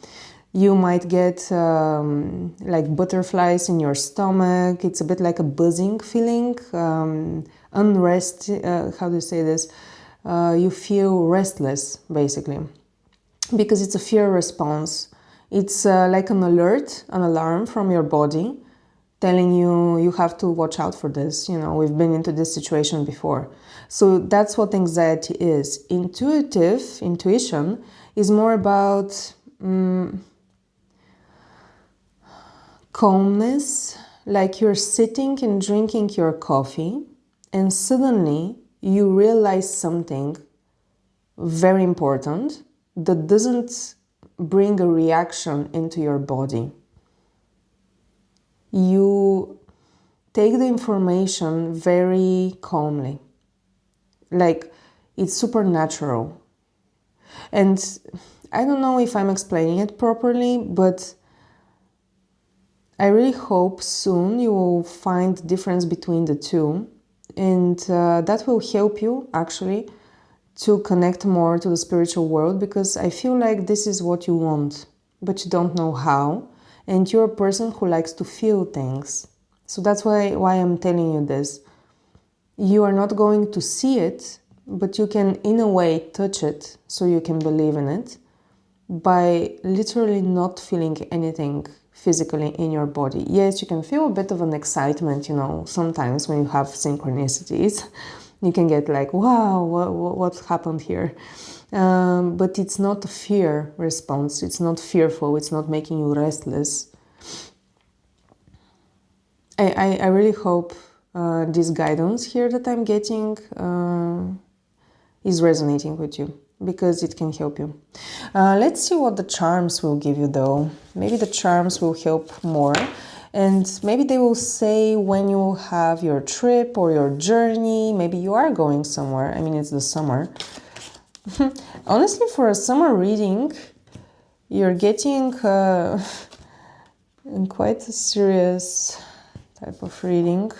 You might get like butterflies in your stomach. It's a bit like a buzzing feeling, unrest. How do you say this? You feel restless, basically, because it's a fear response. It's like an alert, an alarm from your body telling you you have to watch out for this. We've been into this situation before. So that's what anxiety is. Intuition is more about calmness, like you're sitting and drinking your coffee and suddenly you realize something very important that doesn't bring a reaction into your body. You take the information very calmly, like it's supernatural. And I don't know if I'm explaining it properly, but I really hope soon you will find the difference between the two, and that will help you actually to connect more to the spiritual world, because I feel like this is what you want, but you don't know how, and you're a person who likes to feel things. So that's why I'm telling you this. You are not going to see it, but you can in a way touch it so you can believe in it by literally not feeling anything physically in your body. Yes, you can feel a bit of an excitement, you know, sometimes when you have synchronicities. You can get like, wow, what happened here? But it's not a fear response. It's not fearful. It's not making you restless. I really hope this guidance here that I'm getting is resonating with you, because it can help you. Let's see what the charms will give you though. Maybe the charms will help more. And maybe they will say when you have your trip or your journey, maybe you are going somewhere. I mean, it's the summer. Honestly, for a summer reading, you're getting quite a serious type of reading.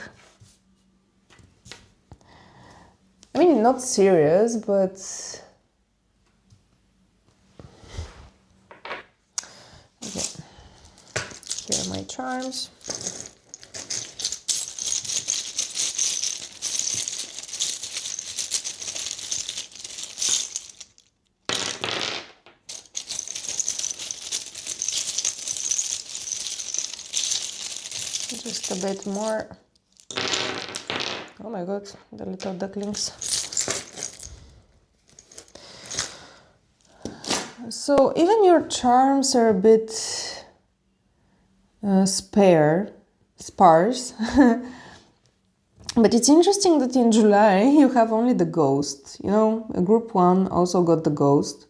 I mean, not serious, but okay. Here are my charms. Just a bit more. Oh my god, the little ducklings. So even your charms are a bit sparse. But it's interesting that in July you have only the ghost. You know, group 1 also got the ghost.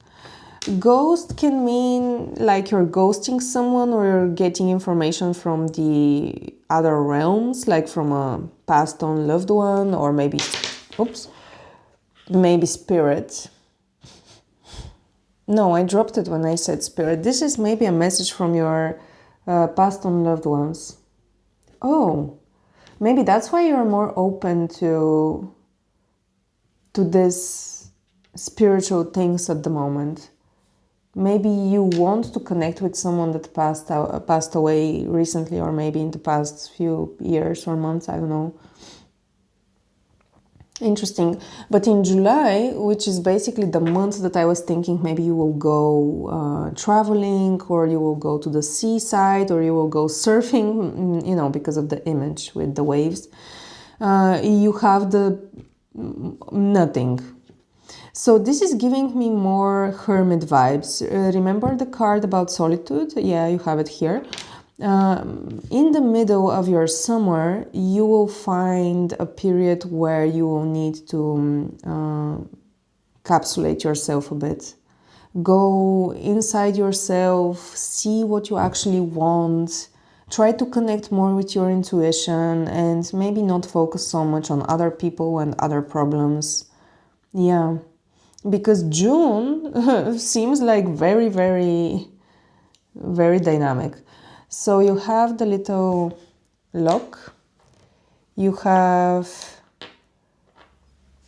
Ghost can mean like you're ghosting someone, or you're getting information from the other realms, like from a passed on loved one, or maybe, maybe spirit. No, I dropped it when I said spirit. This is maybe a message from your passed on loved ones. Oh, maybe that's why you're more open to this spiritual things at the moment. Maybe you want to connect with someone that passed away recently, or maybe in the past few years or months, I don't know. Interesting. But in July, which is basically the month that I was thinking maybe you will go traveling, or you will go to the seaside, or you will go surfing, you know, because of the image with the waves, you have the nothing. So this is giving me more hermit vibes. Remember the card about solitude? Yeah, you have it here. In the middle of your summer, you will find a period where you will need to capsulate yourself a bit. Go inside yourself, see what you actually want. Try to connect more with your intuition, and maybe not focus so much on other people and other problems. Yeah. Because June seems like very, very, very dynamic. So you have the little lock, you have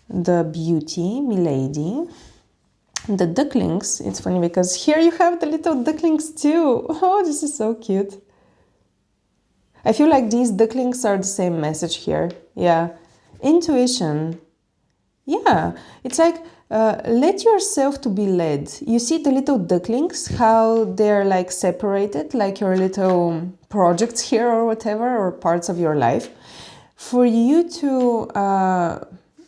the beauty, milady, the ducklings. It's funny because here you have the little ducklings too. Oh, this is so cute. I feel like these ducklings are the same message here. Yeah. Intuition. Yeah. It's like, let yourself to be led. You see the little ducklings, how they're like separated, like your little projects here or whatever, or parts of your life. For you to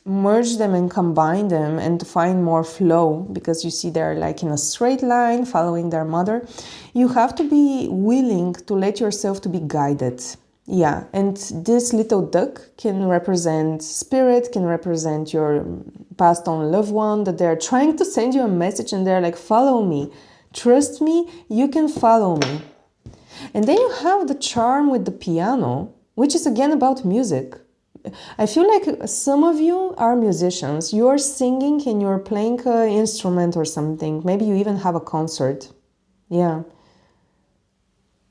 merge them and combine them and to find more flow, because you see they're like in a straight line following their mother, you have to be willing to let yourself to be guided. Yeah, and this little duck can represent spirit, can represent your passed on loved one, that they're trying to send you a message and they're like, follow me, trust me, you can follow me. And then you have the charm with the piano, which is again about music. I feel like some of you are musicians. You're singing and you're playing an instrument or something. Maybe you even have a concert. Yeah.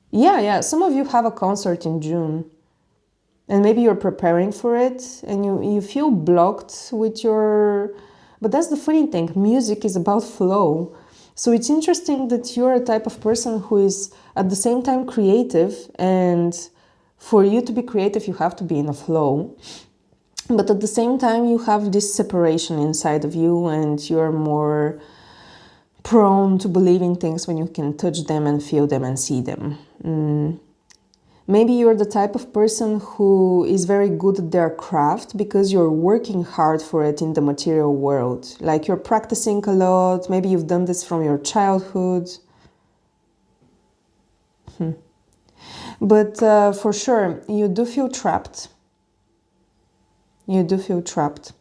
Yeah, some of you have a concert in June. And maybe you're preparing for it and you feel blocked with your... But that's the funny thing. Music is about flow. So it's interesting that you're a type of person who is at the same time creative, and for you to be creative, you have to be in a flow. But at the same time, you have this separation inside of you, and you're more prone to believing things when you can touch them and feel them and see them. Maybe you're the type of person who is very good at their craft because you're working hard for it in the material world. Like you're practicing a lot. Maybe you've done this from your childhood. But for sure, you do feel trapped. You do feel trapped.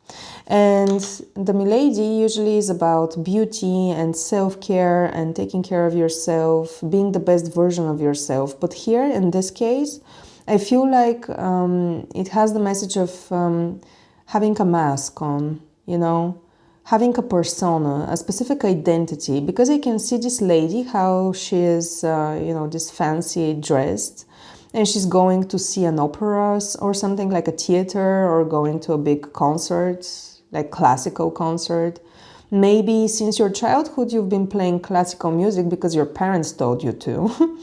And the Milady usually is about beauty and self-care and taking care of yourself, being the best version of yourself. But here, in this case, I feel like it has the message of having a mask on, you know, having a persona, a specific identity. Because I can see this lady, how she is, you know, this fancy dressed. And she's going to see an opera or something like a theater, or going to a big concert, like classical concert. Maybe since your childhood you've been playing classical music because your parents told you to.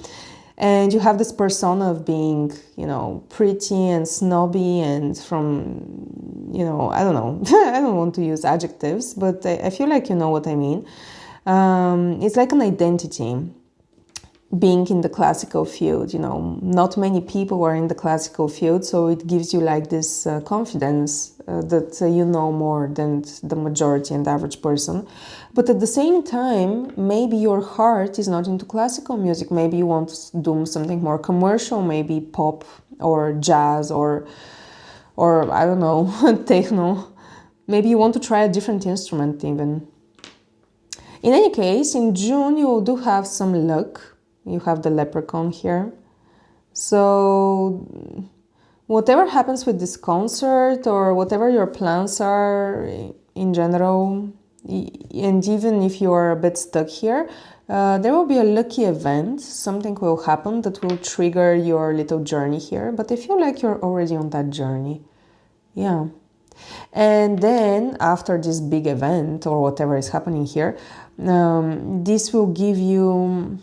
And you have this persona of being, you know, pretty and snobby and from, you know, I don't know. I don't want to use adjectives, but I feel like you know what I mean. It's like an identity. Being in the classical field, you know, not many people are in the classical field, so it gives you like this confidence that you know more than the majority and average person. But at the same time, maybe your heart is not into classical music. Maybe you want to do something more commercial, maybe pop or jazz or I don't know, techno. Maybe you want to try a different instrument even. In any case, in June you do have some luck. You have the leprechaun here. So whatever happens with this concert or whatever your plans are in general, and even if you are a bit stuck here, there will be a lucky event. Something will happen that will trigger your little journey here. But I feel like you're already on that journey. Yeah. And then after this big event or whatever is happening here, this will give you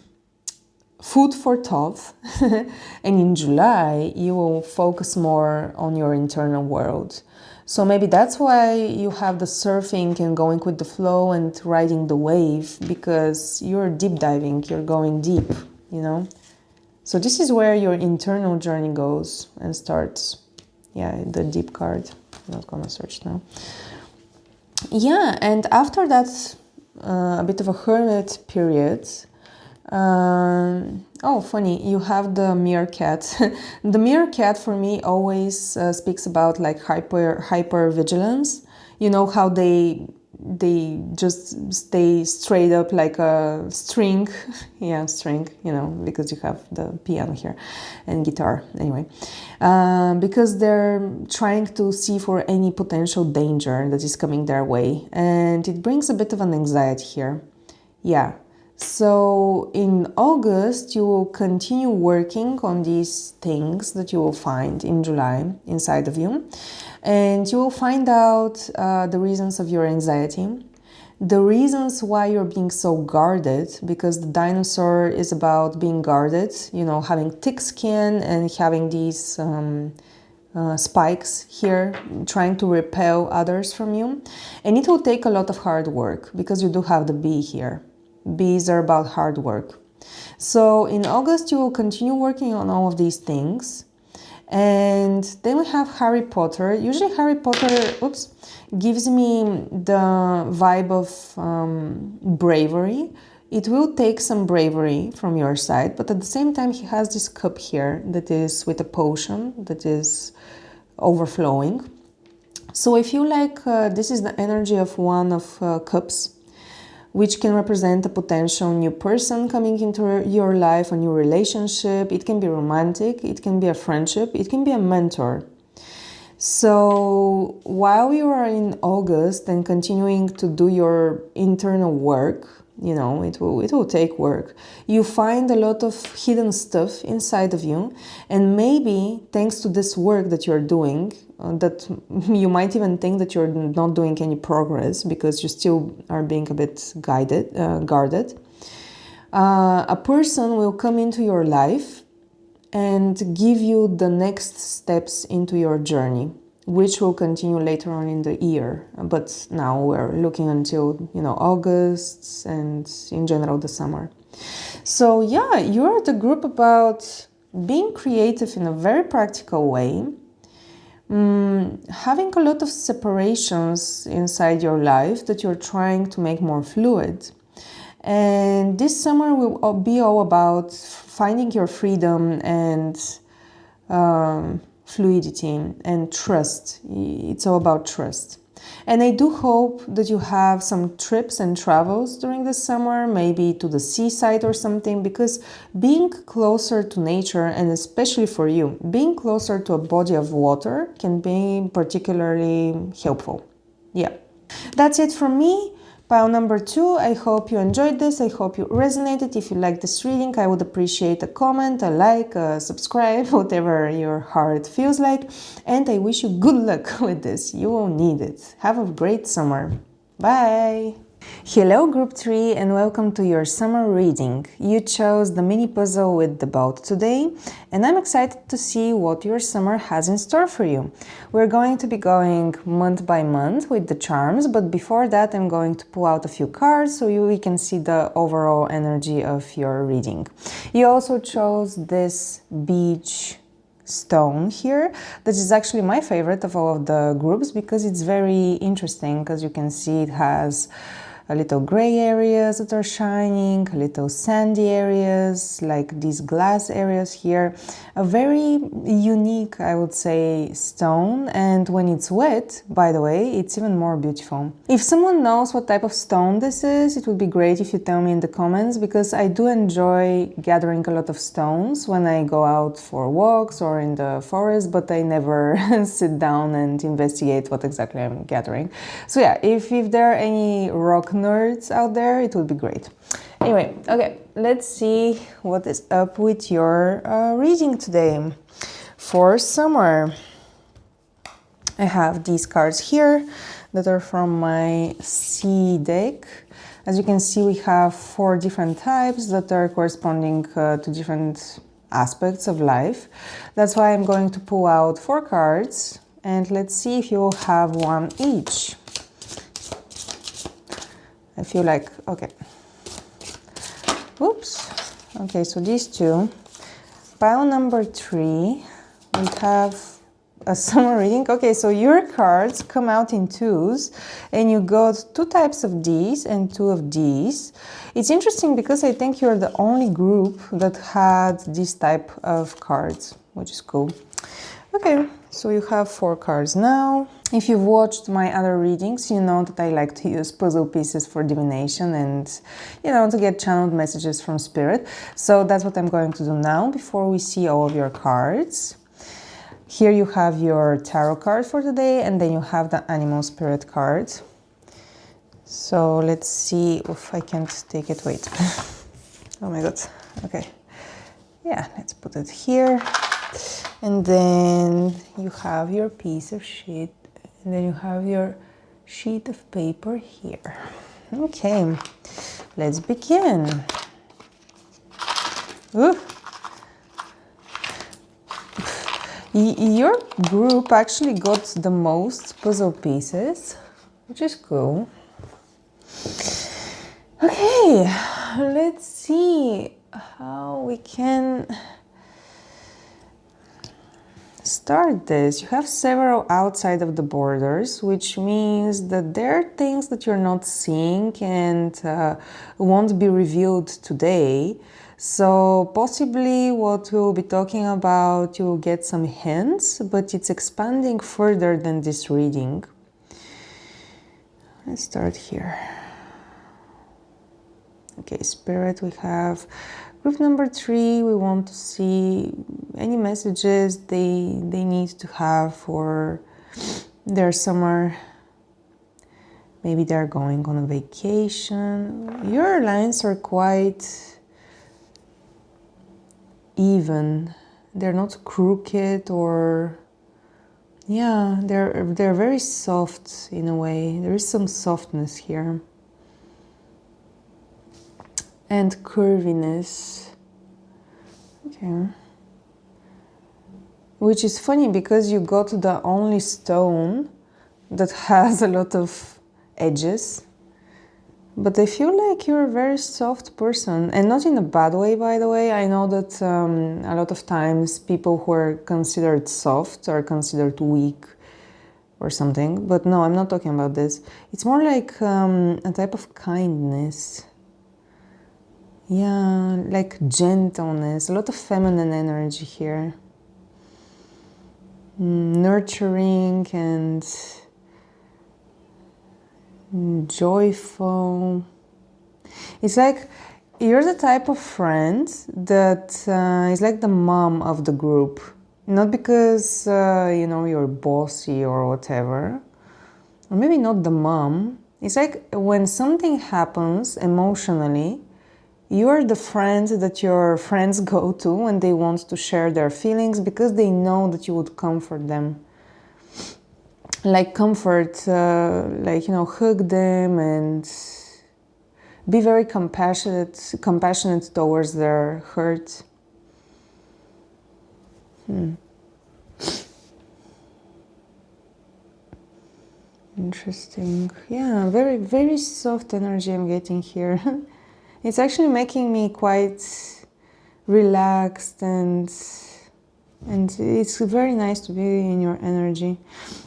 food for thought. And in July you will focus more on your internal world. So maybe that's why you have the surfing and going with the flow and riding the wave, because you're deep diving, you're going deep, you know. So this is where your internal journey goes and starts. Yeah, the deep card. I'm not gonna search now. Yeah, and after that a bit of a hermit period. Oh, funny, you have the meerkat. The meerkat for me always speaks about like hyper vigilance. You know how they just stay straight up like a string. Yeah, string, you know, because you have the piano here and guitar anyway. Because they're trying to see for any potential danger that is coming their way, and it brings a bit of an anxiety here. Yeah. So in August, you will continue working on these things that you will find in July inside of you. And you will find out the reasons of your anxiety, the reasons why you're being so guarded, because the dinosaur is about being guarded, you know, having thick skin and having these spikes here, trying to repel others from you. And it will take a lot of hard work because you do have the bee here. Bees are about hard work. So in August, you will continue working on all of these things. And then we have Harry Potter. Usually Harry Potter, gives me the vibe of bravery. It will take some bravery from your side, but at the same time, he has this cup here that is with a potion that is overflowing. So I feel like this is the energy of one of cups, which can represent a potential new person coming into your life, a new relationship. It can be romantic, it can be a friendship, it can be a mentor. So while you are in August and continuing to do your internal work, you know, it will take work. You find a lot of hidden stuff inside of you, and maybe thanks to this work that you're doing, that you might even think that you're not doing any progress because you still are being a bit guarded. A person will come into your life and give you the next steps into your journey, which will continue later on in the year. But now we're looking until, August and in general the summer. So yeah, you're the group about being creative in a very practical way, having a lot of separations inside your life that you're trying to make more fluid. And this summer will be all about finding your freedom and fluidity and trust. It's all about trust. And I do hope that you have some trips and travels during the summer, maybe to the seaside or something, because being closer to nature, and especially for you, being closer to a body of water can be particularly helpful. Yeah. That's it from me. Pile number 2, I hope you enjoyed this, I hope you resonated. If you like this reading, I would appreciate a comment, a like, a subscribe, whatever your heart feels like. And I wish you good luck with this, you will need it. Have a great summer. Bye! Hello Group 3 and welcome to your summer reading. You chose the mini puzzle with the boat today and I'm excited to see what your summer has in store for you. We're going to be going month by month with the charms, but before that I'm going to pull out a few cards so we can see the overall energy of your reading. You also chose this beach stone here. That is actually my favorite of all of the groups because it's very interesting. As you can see, it has a little gray areas that are shining, a little sandy areas, like these glass areas here. A very unique, I would say, stone, and when it's wet, by the way, it's even more beautiful. If someone knows what type of stone this is, it would be great if you tell me in the comments, because I do enjoy gathering a lot of stones when I go out for walks or in the forest, but I never sit down and investigate what exactly I'm gathering. So yeah, if there are any rock nerds out there, it would be great. Anyway, okay, let's see what is up with your reading today. For summer, I have these cards here that are from my C deck. As you can see, we have 4 different types that are corresponding to different aspects of life. That's why I'm going to pull out 4 cards and let's see if you will have one each. I feel like, okay. Oops. Okay, so these 2. Pile number 3, we have a summer reading. Okay, so your cards come out in 2s and you got 2 types of these and 2 of these. It's interesting because I think you're the only group that had this type of cards, which is cool. Okay, so you have 4 cards now. If you've watched my other readings, you know that I like to use puzzle pieces for divination and, to get channeled messages from spirit. So that's what I'm going to do now before we see all of your cards. Here you have your tarot card for today, and then you have the animal spirit card. So let's see if I can't take it. Wait. Oh my god. Okay. Yeah, let's put it here. And then you have your piece of sheet, and then you have your sheet of paper here. Okay, let's begin. Ooh. Your group actually got the most puzzle pieces, which is cool. Okay, let's see how we can start this. You have several outside of the borders, which means that there are things that you're not seeing and won't be revealed today. So possibly what we'll be talking about, you'll get some hints, but it's expanding further than this reading. Let's start here. Okay, Spirit, we have group number 3. We want to see any messages they need to have for their summer. Maybe they're going on a vacation. Your lines are quite even. They're not crooked or... yeah, they're very soft in a way. There is some softness here. And curviness. Okay. Which is funny because you got the only stone that has a lot of edges. But I feel like you're a very soft person, and not in a bad way, by the way. I know that a lot of times people who are considered soft are considered weak or something, but no, I'm not talking about this. It's more like a type of kindness. Yeah, like gentleness, a lot of feminine energy here. Nurturing and joyful. It's like you're the type of friend that is like the mom of the group. Not because, you know, you're bossy or whatever. Or maybe not the mom. It's like when something happens emotionally, you're the friend that your friends go to when they want to share their feelings because they know that you would comfort them. Like comfort, like, you know, hug them and be very compassionate towards their hurt. Interesting. Yeah, very, very soft energy I'm getting here. It's actually making me quite relaxed and it's very nice to be in your energy.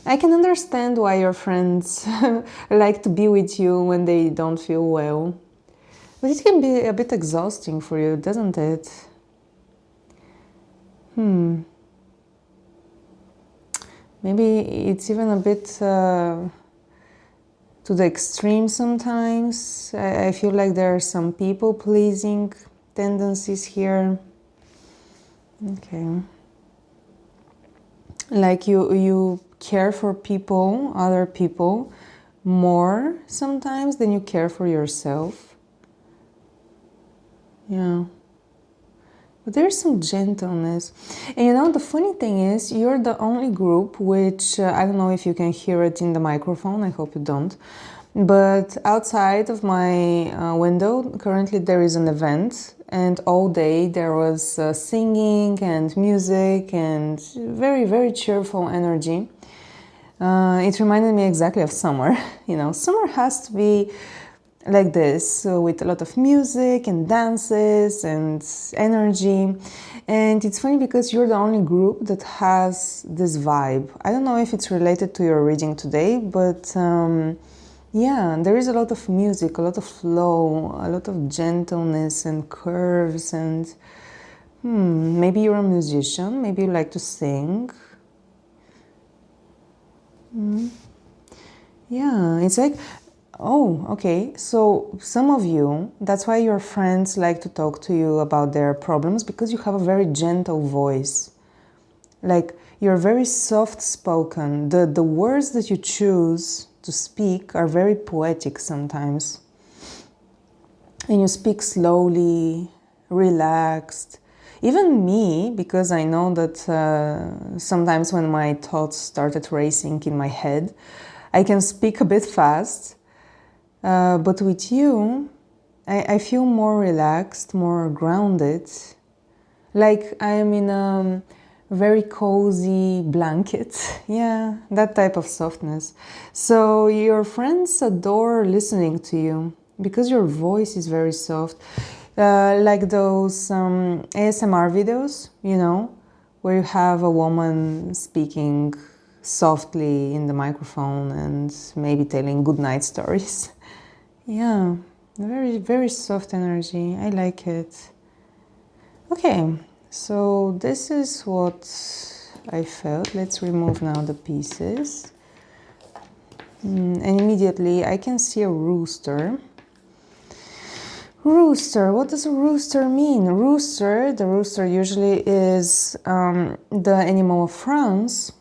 I can understand why your friends like to be with you when they don't feel well. But it can be a bit exhausting for you, doesn't it? Maybe it's even a bit to the extreme sometimes. I feel like there are some people-pleasing tendencies here. Okay. Like you care for people, other people, more sometimes than you care for yourself. Yeah. But there's some gentleness. And you know, the funny thing is, you're the only group which, I don't know if you can hear it in the microphone, I hope you don't. But outside of my window, currently there is an event. And all day there was singing and music and very, very cheerful energy. It reminded me exactly of summer. You know, summer has to be like this, so with a lot of music and dances and energy. And it's funny because you're the only group that has this vibe. I don't know if it's related to your reading today, but yeah, there is a lot of music, a lot of flow, a lot of gentleness and curves, and maybe you're a musician, maybe you like to sing. Yeah, it's like, oh, okay, so some of you, that's why your friends like to talk to you about their problems, because you have a very gentle voice. Like, you're very soft-spoken. The words that you choose to speak are very poetic sometimes. And you speak slowly, relaxed. Even me, because I know that sometimes when my thoughts started racing in my head, I can speak a bit fast. But with you, I feel more relaxed, more grounded. Like I am in a very cozy blanket. Yeah, that type of softness. So your friends adore listening to you because your voice is very soft. Like those ASMR videos, you know, where you have a woman speaking softly in the microphone and maybe telling good night stories. Yeah, very, very soft energy. I like it. Okay, so this is what I felt. Let's remove now the pieces. And immediately I can see a rooster. Rooster, what does a rooster mean? Rooster, the rooster usually is the animal of France.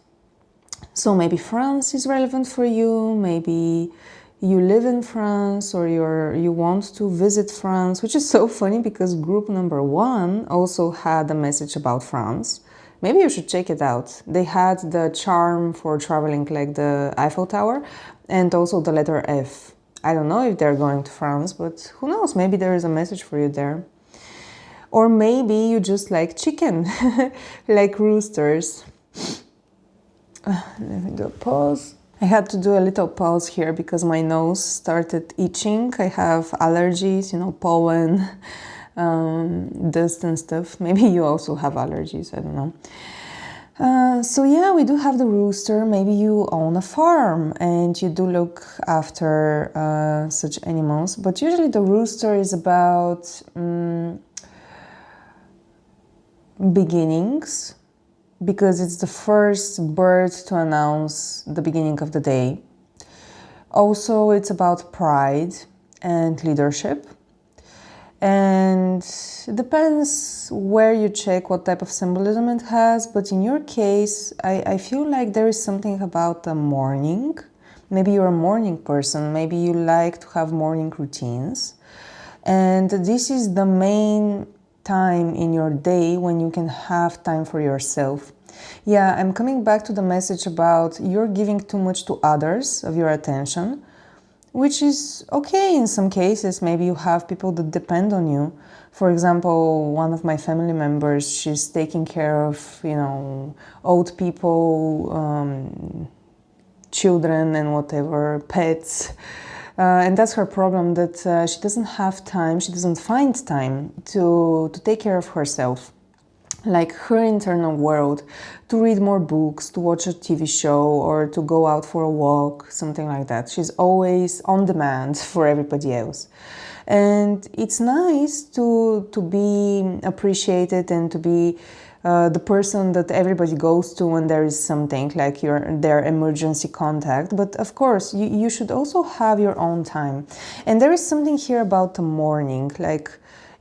So maybe France is relevant for you, maybe you live in France or you want to visit France, which is so funny because group number 1 also had a message about France. Maybe you should check it out. They had the charm for traveling, like the Eiffel Tower, and also the letter F. I don't know if they're going to France, but who knows, maybe there is a message for you there. Or maybe you just like chicken, like roosters. Let me do a pause. I had to do a little pause here because my nose started itching. I have allergies, you know, pollen, dust and stuff. Maybe you also have allergies, I don't know. So yeah, we do have the rooster. Maybe you own a farm and you do look after such animals. But usually the rooster is about beginnings, because it's the first bird to announce the beginning of the day. Also, it's about pride and leadership. And it depends where you check what type of symbolism it has, but in your case, I feel like there is something about the morning. Maybe you're a morning person, maybe you like to have morning routines. And this is the main time in your day when you can have time for yourself. Yeah, I'm coming back to the message about you're giving too much to others of your attention, which is okay in some cases. Maybe you have people that depend on you. For example, one of my family members, she's taking care of, you know, old people, children and whatever, pets. And that's her problem, that she doesn't have time, she doesn't find time to take care of herself. Like her internal world, to read more books, to watch a TV show, or to go out for a walk, something like that. She's always on demand for everybody else. And it's nice to be appreciated and to be the person that everybody goes to when there is something, like their emergency contact. But of course, you should also have your own time. And there is something here about the morning, like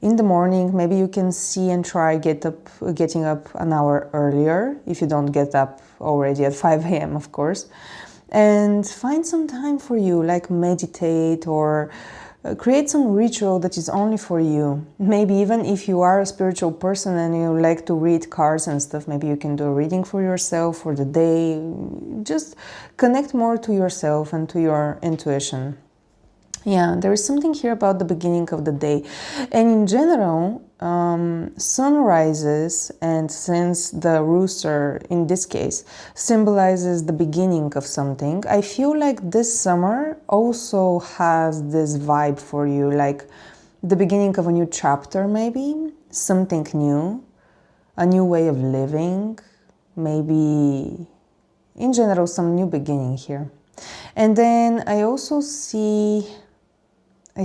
in the morning, maybe you can see and try getting up an hour earlier, if you don't get up already at 5 a.m., of course, and find some time for you, like meditate or create some ritual that is only for you. Maybe even if you are a spiritual person and you like to read cards and stuff, maybe you can do a reading for yourself for the day. Just connect more to yourself and to your intuition. Yeah, there is something here about the beginning of the day. And in general, sunrises, and since the rooster in this case symbolizes the beginning of something, I feel like this summer also has this vibe for you, like the beginning of a new chapter, maybe something new, a new way of living, maybe in general some new beginning here. And then I also see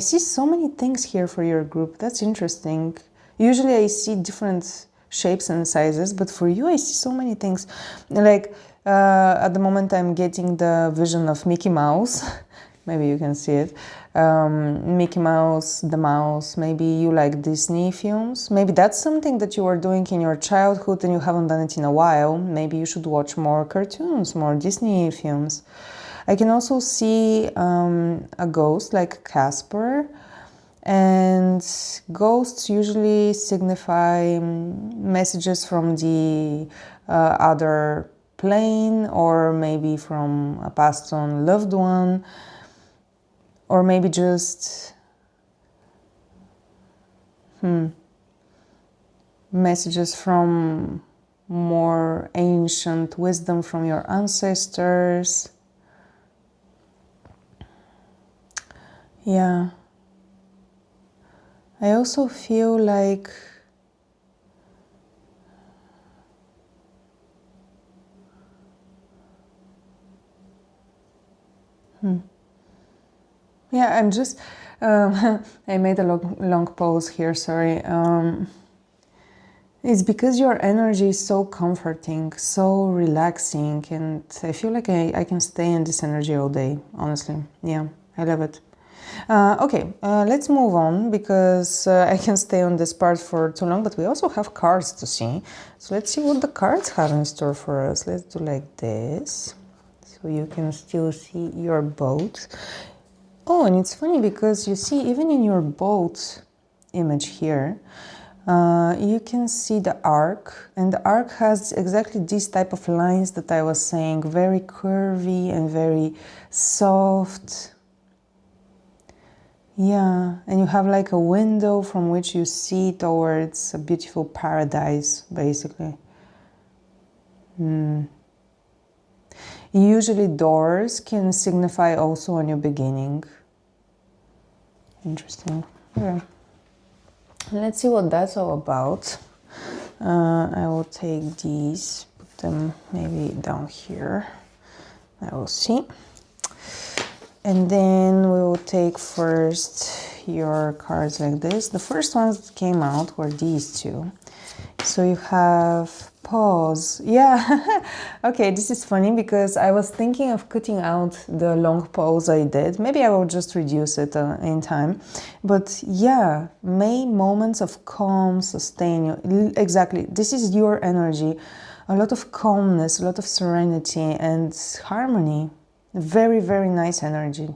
so many things here for your group. That's interesting. Usually I see different shapes and sizes, but for you I see so many things. Like at the moment I'm getting the vision of Mickey Mouse. Maybe you can see it. Mickey Mouse, the mouse. Maybe you like Disney films. Maybe that's something that you were doing in your childhood and you haven't done it in a while. Maybe you should watch more cartoons, more Disney films. I can also see a ghost like Casper, and ghosts usually signify messages from the other plane, or maybe from a passed on loved one, or maybe just messages from more ancient wisdom from your ancestors. Yeah, I also feel like yeah, I'm just I made a long pause here, sorry. It's because your energy is so comforting, so relaxing, and I feel like I can stay in this energy all day, honestly. Yeah, I love it. Okay, let's move on, because I can stay on this part for too long, but we also have cards to see. So let's see what the cards have in store for us. Let's do like this, so you can still see your boat. Oh, and it's funny because you see, even in your boat image here, you can see the arc, and the arc has exactly this type of lines that I was saying, very curvy and very soft. Yeah, and you have like a window from which you see towards a beautiful paradise, basically. Usually doors can signify also a new beginning. Interesting. Okay. Let's see what that's all about. I will take these, put them maybe down here. I will see. And then we will take first your cards like this. The first ones that came out were these two. So you have pause. Yeah. Okay, this is funny because I was thinking of cutting out the long pause I did. Maybe I will just reduce it in time. But yeah, may moments of calm sustain you. Exactly. This is your energy. A lot of calmness, a lot of serenity and harmony. Very, very nice energy.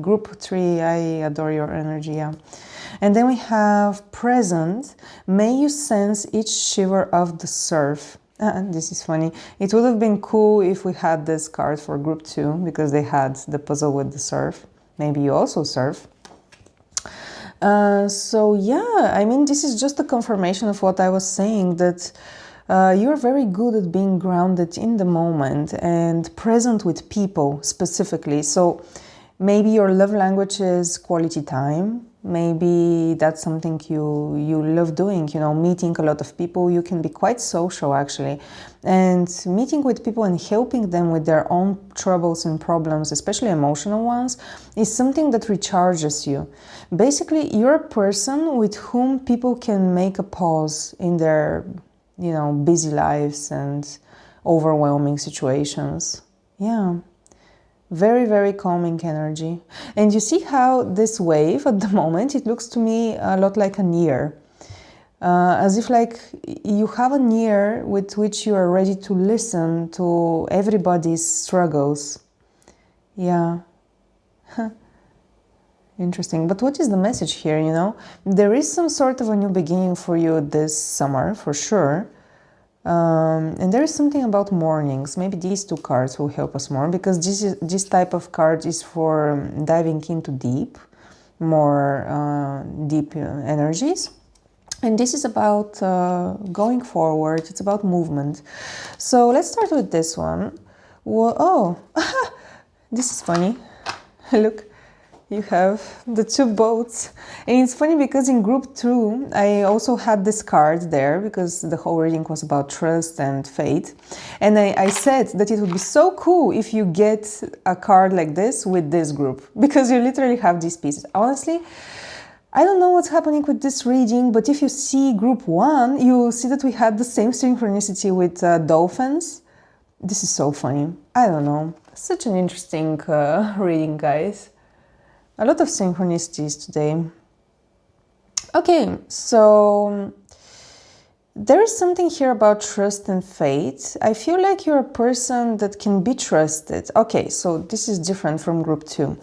Group 3, I adore your energy, yeah. And then we have present. May you sense each shiver of the surf. This is funny. It would have been cool if we had this card for group 2 because they had the puzzle with the surf. Maybe you also surf. So yeah, I mean, this is just a confirmation of what I was saying, that you're very good at being grounded in the moment and present with people specifically. So maybe your love language is quality time. Maybe that's something you love doing, you know, meeting a lot of people. You can be quite social actually. And meeting with people and helping them with their own troubles and problems, especially emotional ones, is something that recharges you. Basically, you're a person with whom people can make a pause in their, you know, busy lives and overwhelming situations. Yeah. Very, very calming energy. And you see how this wave at the moment, it looks to me a lot like an ear. As if like you have an ear with which you are ready to listen to everybody's struggles. Yeah. Interesting. But what is the message here, you know? There is some sort of a new beginning for you this summer, for sure. And there is something about mornings. Maybe these two cards will help us more, because this type of card is for diving into more deep energies. And this is about going forward. It's about movement. So let's start with this one. Well, oh, this is funny. Look. You have the two boats. And it's funny because in group 2, I also had this card there because the whole reading was about trust and fate. And I said that it would be so cool if you get a card like this with this group, because you literally have these pieces. Honestly, I don't know what's happening with this reading, but if you see group 1, you see that we had the same synchronicity with dolphins. This is so funny. I don't know. Such an interesting reading, guys. A lot of synchronicities today. Okay, so there is something here about trust and fate. I feel like you're a person that can be trusted. Okay, so this is different from group 2.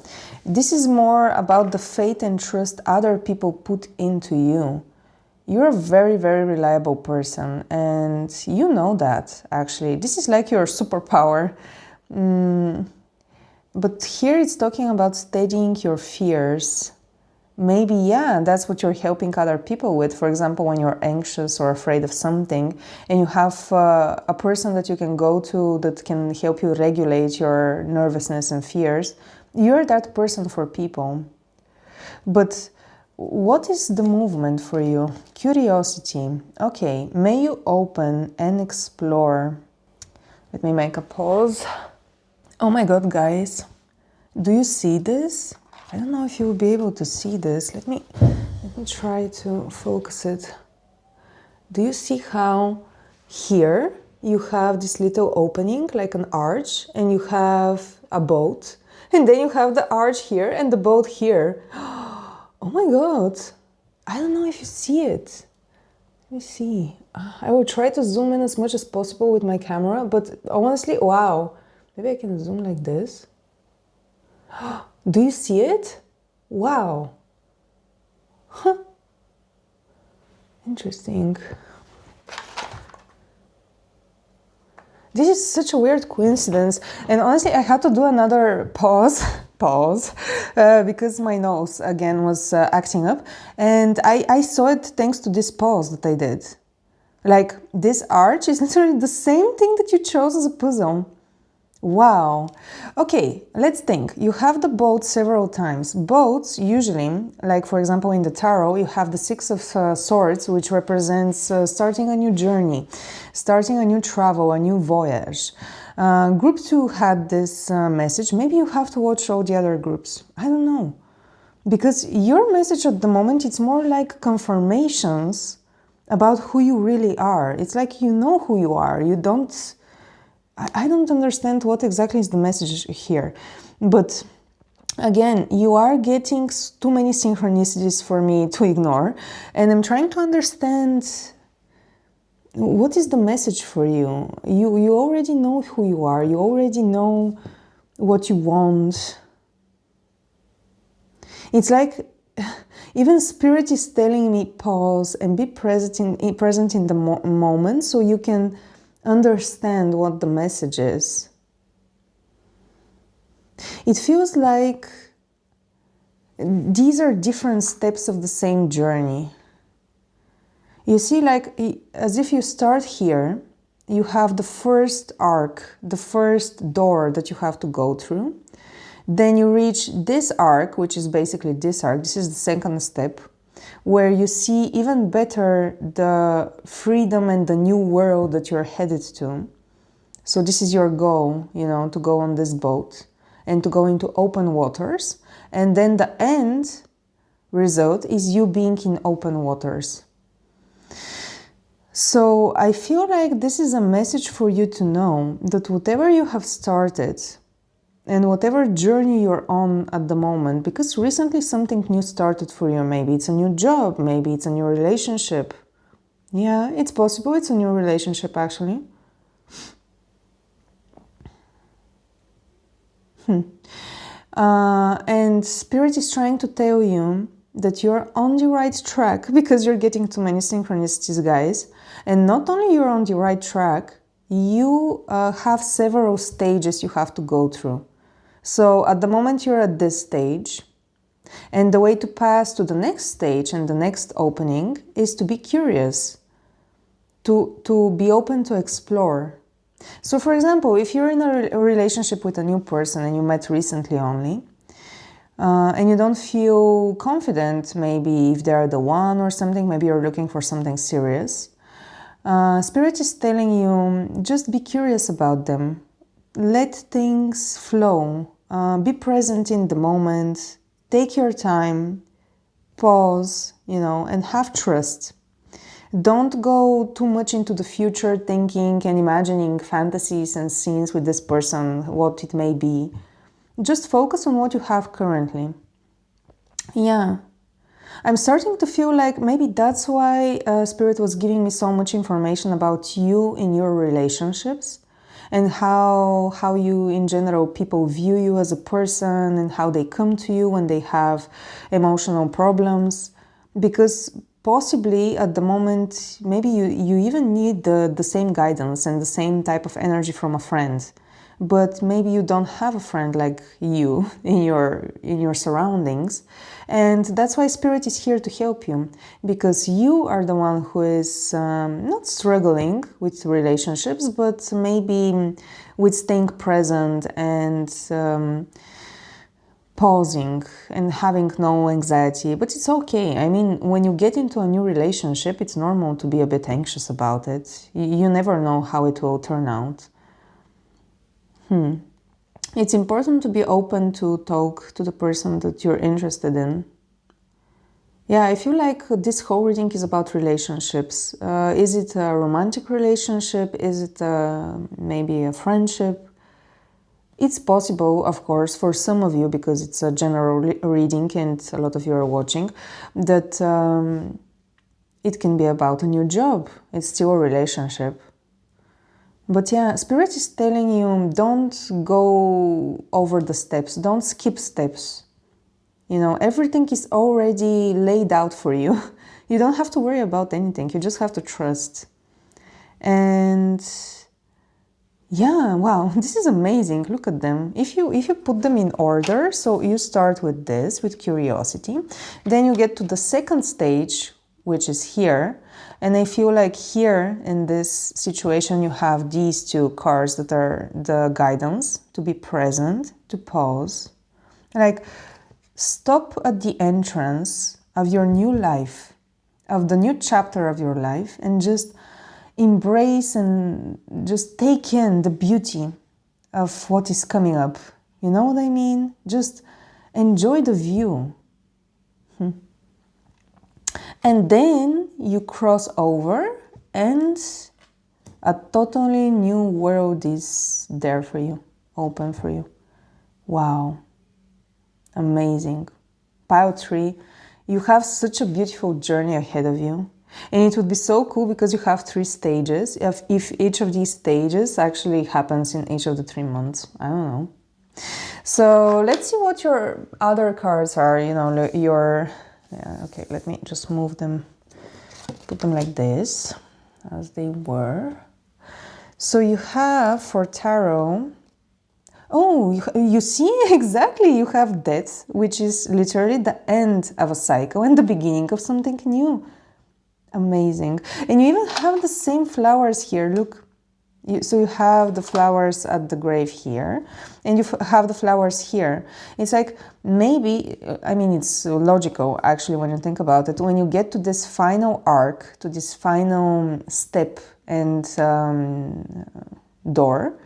This is more about the faith and trust other people put into you. You're a very, very reliable person, and you know that, actually. This is like your superpower. But here it's talking about steadying your fears. Maybe, yeah, that's what you're helping other people with. For example, when you're anxious or afraid of something and you have a person that you can go to that can help you regulate your nervousness and fears, you're that person for people. But what is the movement for you? Curiosity. Okay, may you open and explore. Let me make a pause. Oh my God, guys, do you see this? I don't know if you will be able to see this. Let me try to focus it. Do you see how here you have this little opening, like an arch, and you have a boat, and then you have the arch here and the boat here. Oh my God, I don't know if you see it. Let me see. I will try to zoom in as much as possible with my camera, but honestly, wow. Maybe I can zoom like this. Do you see it? Wow. Huh. Interesting. This is such a weird coincidence. And honestly, I had to do another pause, because my nose again was acting up. And I saw it thanks to this pause that I did. Like, this arch is literally the same thing that you chose as a puzzle. Wow. Okay, let's think. You have the boat several times. Boats usually, like for example in the tarot, you have the Six of Swords, which represents starting a new journey, starting a new travel, a new voyage. Group 2 had this message. Maybe you have to watch all the other groups. I don't know. Because your message at the moment, it's more like confirmations about who you really are. It's like you know who you are. You don't... I don't understand what exactly is the message here. But again, you are getting too many synchronicities for me to ignore. And I'm trying to understand what is the message for you. You already know who you are. You already know what you want. It's like even Spirit is telling me pause and be present in the moment so you can understand what the message is. It feels like these are different steps of the same journey. You see, like as if you start here, you have the first arc, the first door that you have to go through. Then you reach this arc, which is basically this arc. This is the second step, where you see even better the freedom and the new world that you're headed to. So this is your goal, you know, to go on this boat and to go into open waters. And then the end result is you being in open waters. So I feel like this is a message for you to know that whatever you have started and whatever journey you're on at the moment, because recently something new started for you, maybe it's a new job, maybe it's a new relationship. Yeah, it's possible it's a new relationship actually. And Spirit is trying to tell you that you're on the right track because you're getting too many synchronicities, guys. And not only you're on the right track, you have several stages you have to go through. So at the moment you're at this stage, and the way to pass to the next stage and the next opening is to be curious, to be open to explore. So for example, if you're in a relationship with a new person and you met recently only, and you don't feel confident, maybe if they're the one or something, maybe you're looking for something serious, Spirit is telling you, just be curious about them. Let things flow. Be present in the moment. Take your time. Pause, you know, and have trust. Don't go too much into the future thinking and imagining fantasies and scenes with this person, what it may be. Just focus on what you have currently. Yeah. I'm starting to feel like maybe that's why Spirit was giving me so much information about you in your relationships and how you, in general, people view you as a person and how they come to you when they have emotional problems. Because possibly at the moment, maybe you even need the same guidance and the same type of energy from a friend. But maybe you don't have a friend like you in your surroundings. And that's why Spirit is here to help you, because you are the one who is not struggling with relationships, but maybe with staying present and pausing and having no anxiety. But it's okay. I mean, when you get into a new relationship, it's normal to be a bit anxious about it. You never know how it will turn out. It's important to be open to talk to the person that you're interested in. Yeah, I feel like this whole reading is about relationships. Is it a romantic relationship? Is it maybe a friendship? It's possible, of course, for some of you, because it's a general reading and a lot of you are watching, that it can be about a new job. It's still a relationship. But yeah, Spirit is telling you, don't go over the steps, don't skip steps. You know, everything is already laid out for you. You don't have to worry about anything, you just have to trust. And yeah, wow, this is amazing, look at them. If you put them in order, so you start with this, with curiosity, then you get to the second stage, which is here, And I feel like here in this situation, you have these two cards that are the guidance, to be present, to pause. Like, stop at the entrance of your new life, of the new chapter of your life, and just embrace and just take in the beauty of what is coming up. You know what I mean? Just enjoy the view. And then you cross over and a totally new world is there for you, open for you. Wow. Amazing. Pile 3, you have such a beautiful journey ahead of you. And it would be so cool because you have 3 stages. If each of these stages actually happens in each of the 3 months. I don't know. So let's see what your other cards are. You know, okay, let me just move them, put them like this, as they were. So you have for tarot, oh, you see, exactly, you have death, which is literally the end of a cycle and the beginning of something new. Amazing. And you even have the same flowers here, look. So you have the flowers at the grave here, and you have the flowers here. It's like, maybe, I mean, it's logical, actually, when you think about it. When you get to this final arc, to this final step and door,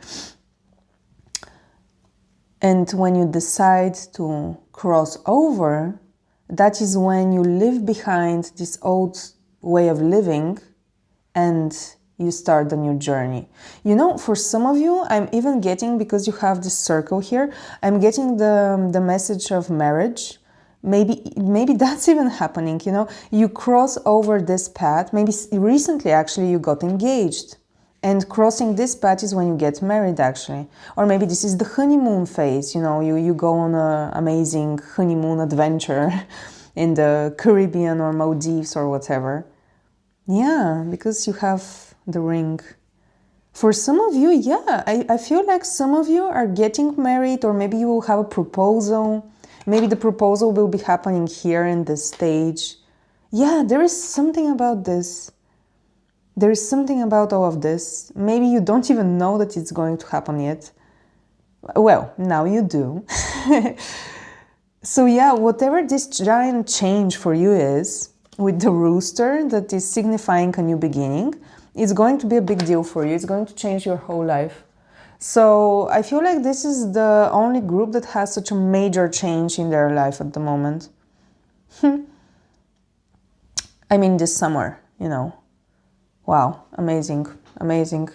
and when you decide to cross over, that is when you leave behind this old way of living and you start the new journey. You know, for some of you, I'm even getting, because you have this circle here, I'm getting the message of marriage. Maybe that's even happening, you know. You cross over this path. Maybe recently, actually, you got engaged. And crossing this path is when you get married, actually. Or maybe this is the honeymoon phase, you know, you go on an amazing honeymoon adventure in the Caribbean or Maldives or whatever. Yeah, because you have the ring. For some of you, yeah, I feel like some of you are getting married, or maybe you will have a proposal. Maybe the proposal will be happening here in this stage. Yeah, there is something about this. There is something about all of this. Maybe you don't even know that it's going to happen yet. Well, now you do. So yeah, whatever this giant change for you is, with the rooster that is signifying a new beginning, it's going to be a big deal for you. It's going to change your whole life. So I feel like this is the only group that has such a major change in their life at the moment. I mean, this summer, you know. Wow, amazing, amazing.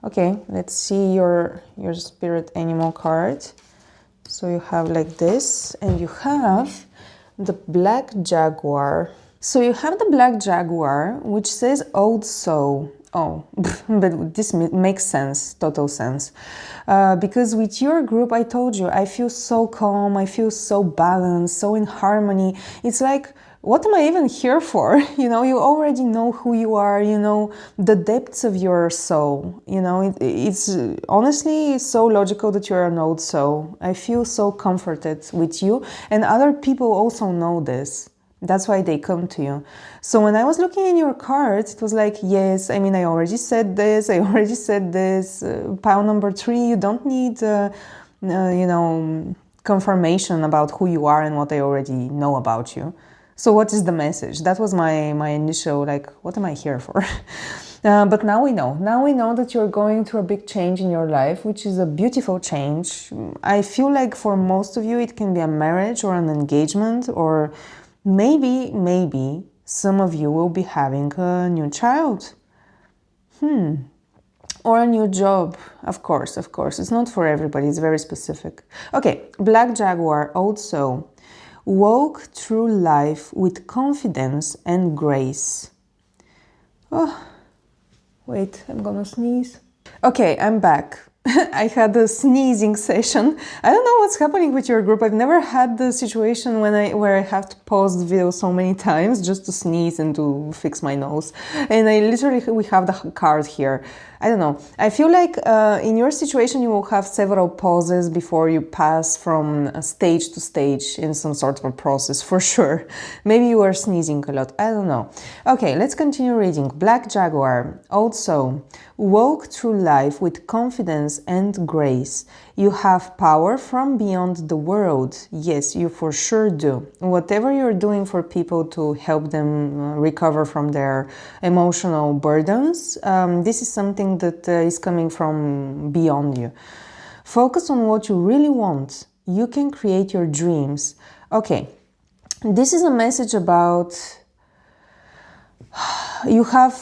Okay, let's see your spirit animal card. So you have like this, and you have the black jaguar. So you have the black jaguar, which says old soul. Oh, but this makes sense, total sense. Because with your group, I told you, I feel so calm, I feel so balanced, so in harmony. It's like, what am I even here for? You know, you already know who you are, you know, the depths of your soul. You know, it's honestly so logical that you're an old soul. I feel so comforted with you, and other people also know this. That's why they come to you. So when I was looking in your cards, it was like, yes, I mean, I already said this, pile number 3, you don't need, you know, confirmation about who you are and what I already know about you. So what is the message? That was my initial, like, what am I here for? But now we know. Now we know that you're going through a big change in your life, which is a beautiful change. I feel like for most of you, it can be a marriage or an engagement, or maybe some of you will be having a new child. Or a new job. Of course. It's not for everybody. It's very specific. Okay, Black Jaguar, old soul. Walk through life with confidence and grace. Oh, wait, I'm gonna sneeze. Okay, I'm back. I had a sneezing session. I don't know what's happening with your group. I've never had the situation where I have to pause the video so many times just to sneeze and to fix my nose. And we have the card here. I don't know. I feel like in your situation you will have several pauses before you pass from stage to stage in some sort of a process, for sure. Maybe you are sneezing a lot. I don't know. Okay, let's continue reading. Black Jaguar. Also, walk through life with confidence and grace. You have power from beyond the world. Yes, you for sure do. Whatever you're doing for people to help them recover from their emotional burdens, this is something that is coming from beyond you. Focus on what you really want. You can create your dreams. Okay, this is a message about you have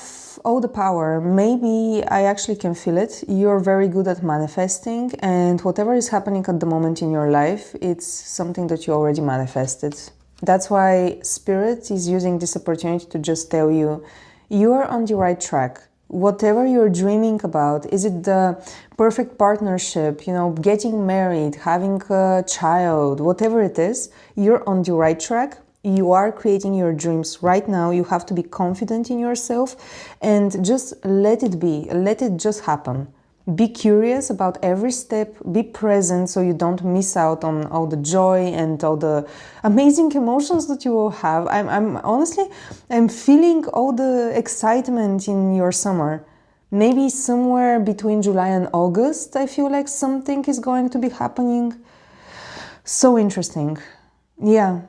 all the power. Maybe I actually can feel it. You're very good at manifesting, and whatever is happening at the moment in your life, it's something that you already manifested. That's why Spirit is using this opportunity to just tell you, you are on the right track. Whatever you're dreaming about, is it the perfect partnership, you know, getting married, having a child, whatever it is, you're on the right track. You are creating your dreams right now. You have to be confident in yourself and just let it be. Let it just happen. Be curious about every step. Be present so you don't miss out on all the joy and all the amazing emotions that you will have. I'm honestly feeling all the excitement in your summer. Maybe somewhere between July and August, I feel like something is going to be happening. So interesting. Yeah.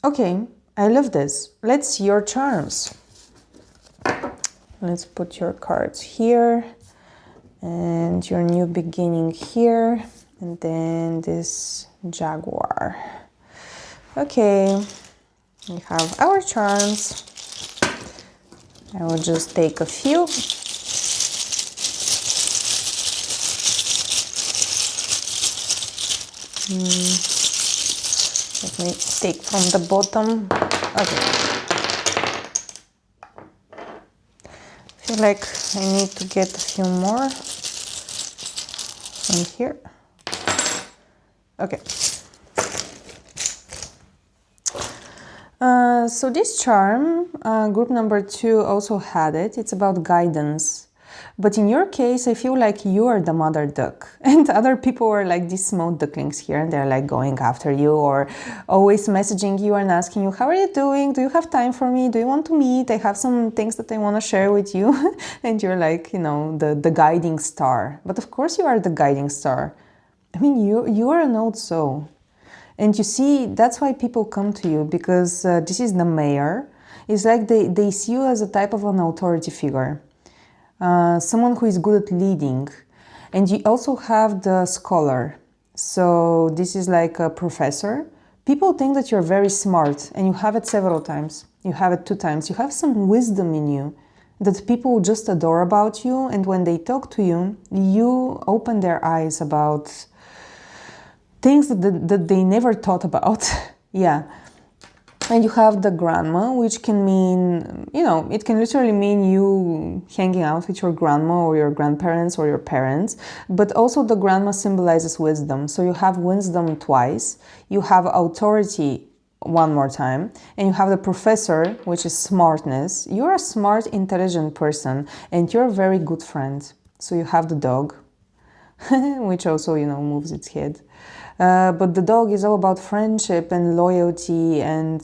Okay, I love this. Let's see your charms. Let's put your cards here and your new beginning here, and then this jaguar. Okay, we have our charms. I will just take a few. Let me take from the bottom. Okay. I feel like I need to get a few more from here. Okay. So this charm, group number 2 also had it. It's about guidance. But in your case, I feel like you are the mother duck and other people are like these small ducklings here and they're like going after you or always messaging you and asking you, how are you doing? Do you have time for me? Do you want to meet? I have some things that I want to share with you. And you're like, you know, the guiding star. But of course you are the guiding star. I mean, you are an old soul. And you see, that's why people come to you, because this is the mayor. It's like they see you as a type of an authority figure. Someone who is good at leading. And you also have the scholar. So this is like a professor. People think that you're very smart, and you have it several times. You have it 2 times. You have some wisdom in you that people just adore about you, and when they talk to you, you open their eyes about things that they never thought about. Yeah. And you have the grandma, which can mean, you know, it can literally mean you hanging out with your grandma or your grandparents or your parents. But also the grandma symbolizes wisdom. So you have wisdom twice. You have authority 1 more time. And you have the professor, which is smartness. You're a smart, intelligent person. And you're a very good friend. So you have the dog, which also, you know, moves its head. But the dog is all about friendship and loyalty, and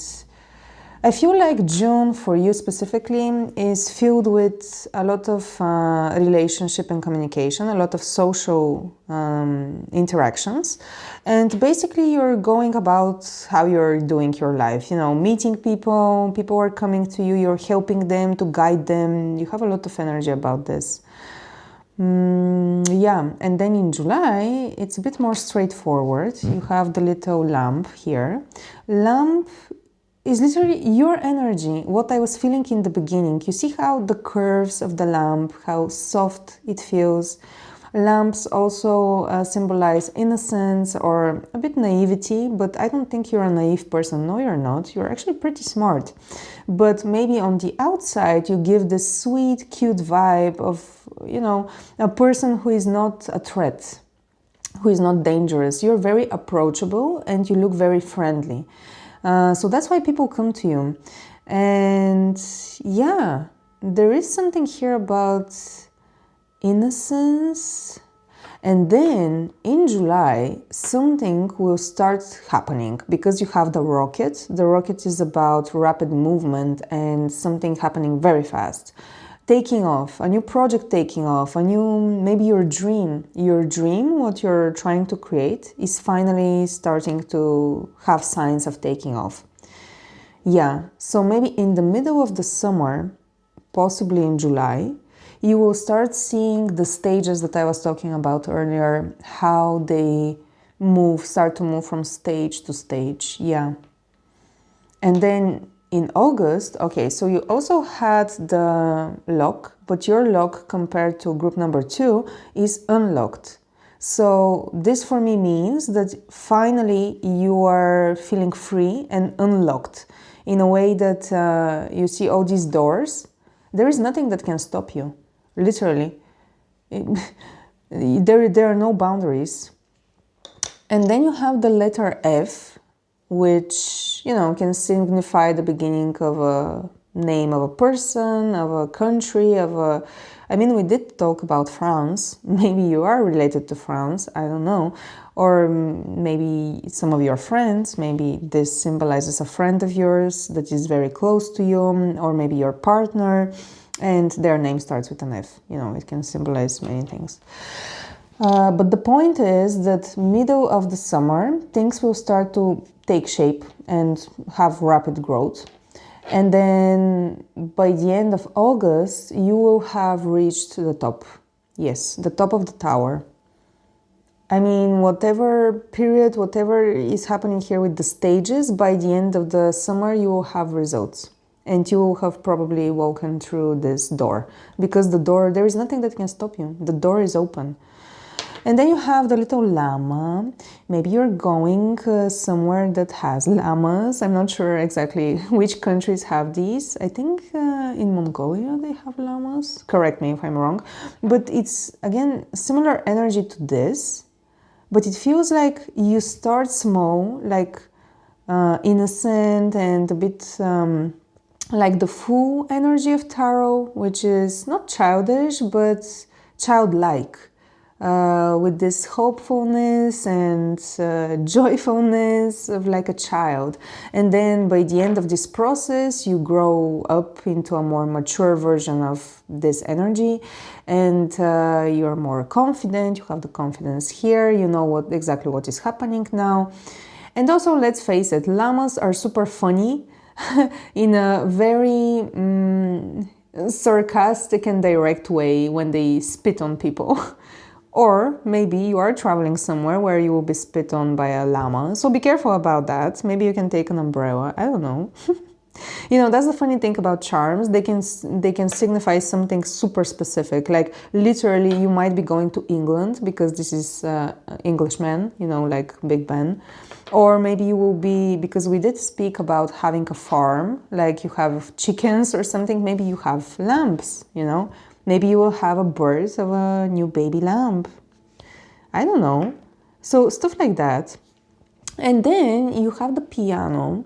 I feel like June for you specifically is filled with a lot of relationship and communication, a lot of social interactions, and basically you're going about how you're doing your life, you know, meeting people, people are coming to you, you're helping them, to guide them, you have a lot of energy about this. Yeah, and then in July, it's a bit more straightforward. You have the little lamp here. Lamp is literally your energy, what I was feeling in the beginning. You see how the curves of the lamp, how soft it feels. Lamps also symbolize innocence or a bit naivety, but I don't think you're a naive person. No, you're not. You're actually pretty smart. But maybe on the outside, you give this sweet, cute vibe of, you know, a person who is not a threat, who is not dangerous. You're very approachable and you look very friendly. So that's why people come to you. And yeah, there is something here about innocence. And then in July, something will start happening because you have the rocket. The rocket is about rapid movement and something happening very fast. Taking off, a new project taking off, maybe your dream, what you're trying to create is finally starting to have signs of taking off. Yeah, so maybe in the middle of the summer, possibly in July, you will start seeing the stages that I was talking about earlier, how they start to move from stage to stage. Yeah. And then in August, okay, so you also had the lock, but your lock compared to group number 2 is unlocked. So this for me means that finally you are feeling free and unlocked in a way that you see all these doors. There is nothing that can stop you, literally. There are no boundaries. And then you have the letter F, which, you know, can signify the beginning of a name of a person, of a country, I mean, we did talk about France. Maybe you are related to France, I don't know. Or maybe some of your friends, maybe this symbolizes a friend of yours that is very close to you, or maybe your partner, and their name starts with an F. You know, it can symbolize many things. But the point is that middle of the summer, things will start to take shape and have rapid growth. And then by the end of August, you will have reached the top. Yes, the top of the tower. I mean, whatever period, whatever is happening here with the stages, by the end of the summer, you will have results. And you will have probably walked through this door. Because the door, there is nothing that can stop you. The door is open. And then you have the little llama. Maybe you're going somewhere that has llamas. I'm not sure exactly which countries have these. I think in Mongolia they have llamas. Correct me if I'm wrong. But it's, again, similar energy to this. But it feels like you start small, like innocent and a bit like the full energy of tarot, which is not childish, but childlike. With this hopefulness and joyfulness of like a child. And then by the end of this process, you grow up into a more mature version of this energy, and you're more confident. You have the confidence here. You know exactly what is happening now. And also, let's face it, llamas are super funny in a very sarcastic and direct way when they spit on people. Or maybe you are traveling somewhere where you will be spit on by a llama. So be careful about that. Maybe you can take an umbrella. I don't know. You know, that's the funny thing about charms. They can signify something super specific. Like literally you might be going to England because this is Englishman, you know, like Big Ben. Or maybe you will be, because we did speak about having a farm, like you have chickens or something. Maybe you have lambs, you know. Maybe you will have a birth of a new baby lamb. I don't know. So stuff like that. And then you have the piano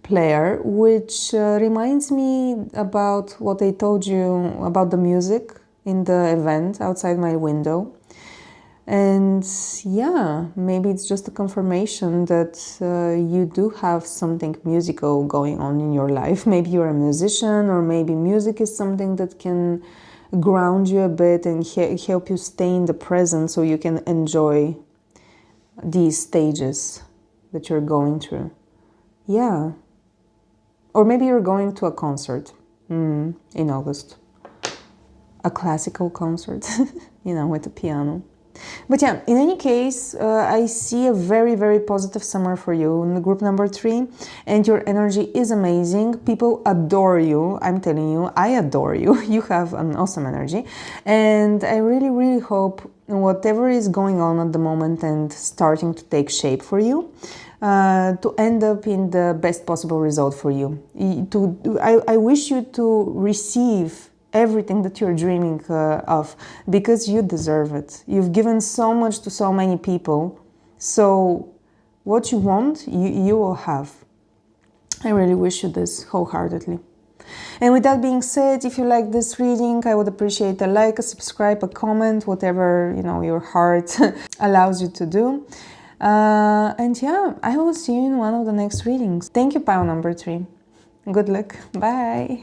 player, which reminds me about what I told you about the music in the event outside my window. And yeah, maybe it's just a confirmation that you do have something musical going on in your life. Maybe you're a musician, or maybe music is something that can ground you a bit and help you stay in the present so you can enjoy these stages that you're going through. Yeah. Or maybe you're going to a concert in August. A classical concert, you know, with a piano. But yeah, in any case, I see a very, very positive summer for you in the group number 3, and your energy is amazing. People adore you. I'm telling you, I adore you. You have an awesome energy. And I really, really hope whatever is going on at the moment and starting to take shape for you, to end up in the best possible result for you. I wish you to receive everything that you're dreaming of, because you deserve it. You've given so much to so many people, so what you want, you will have. I really wish you this wholeheartedly. And with that being said, if you like this reading, I would appreciate a like, a subscribe, a comment, whatever your heart allows you to do. And yeah, I will see you in one of the next readings. Thank you, pile number 3. Good luck. Bye.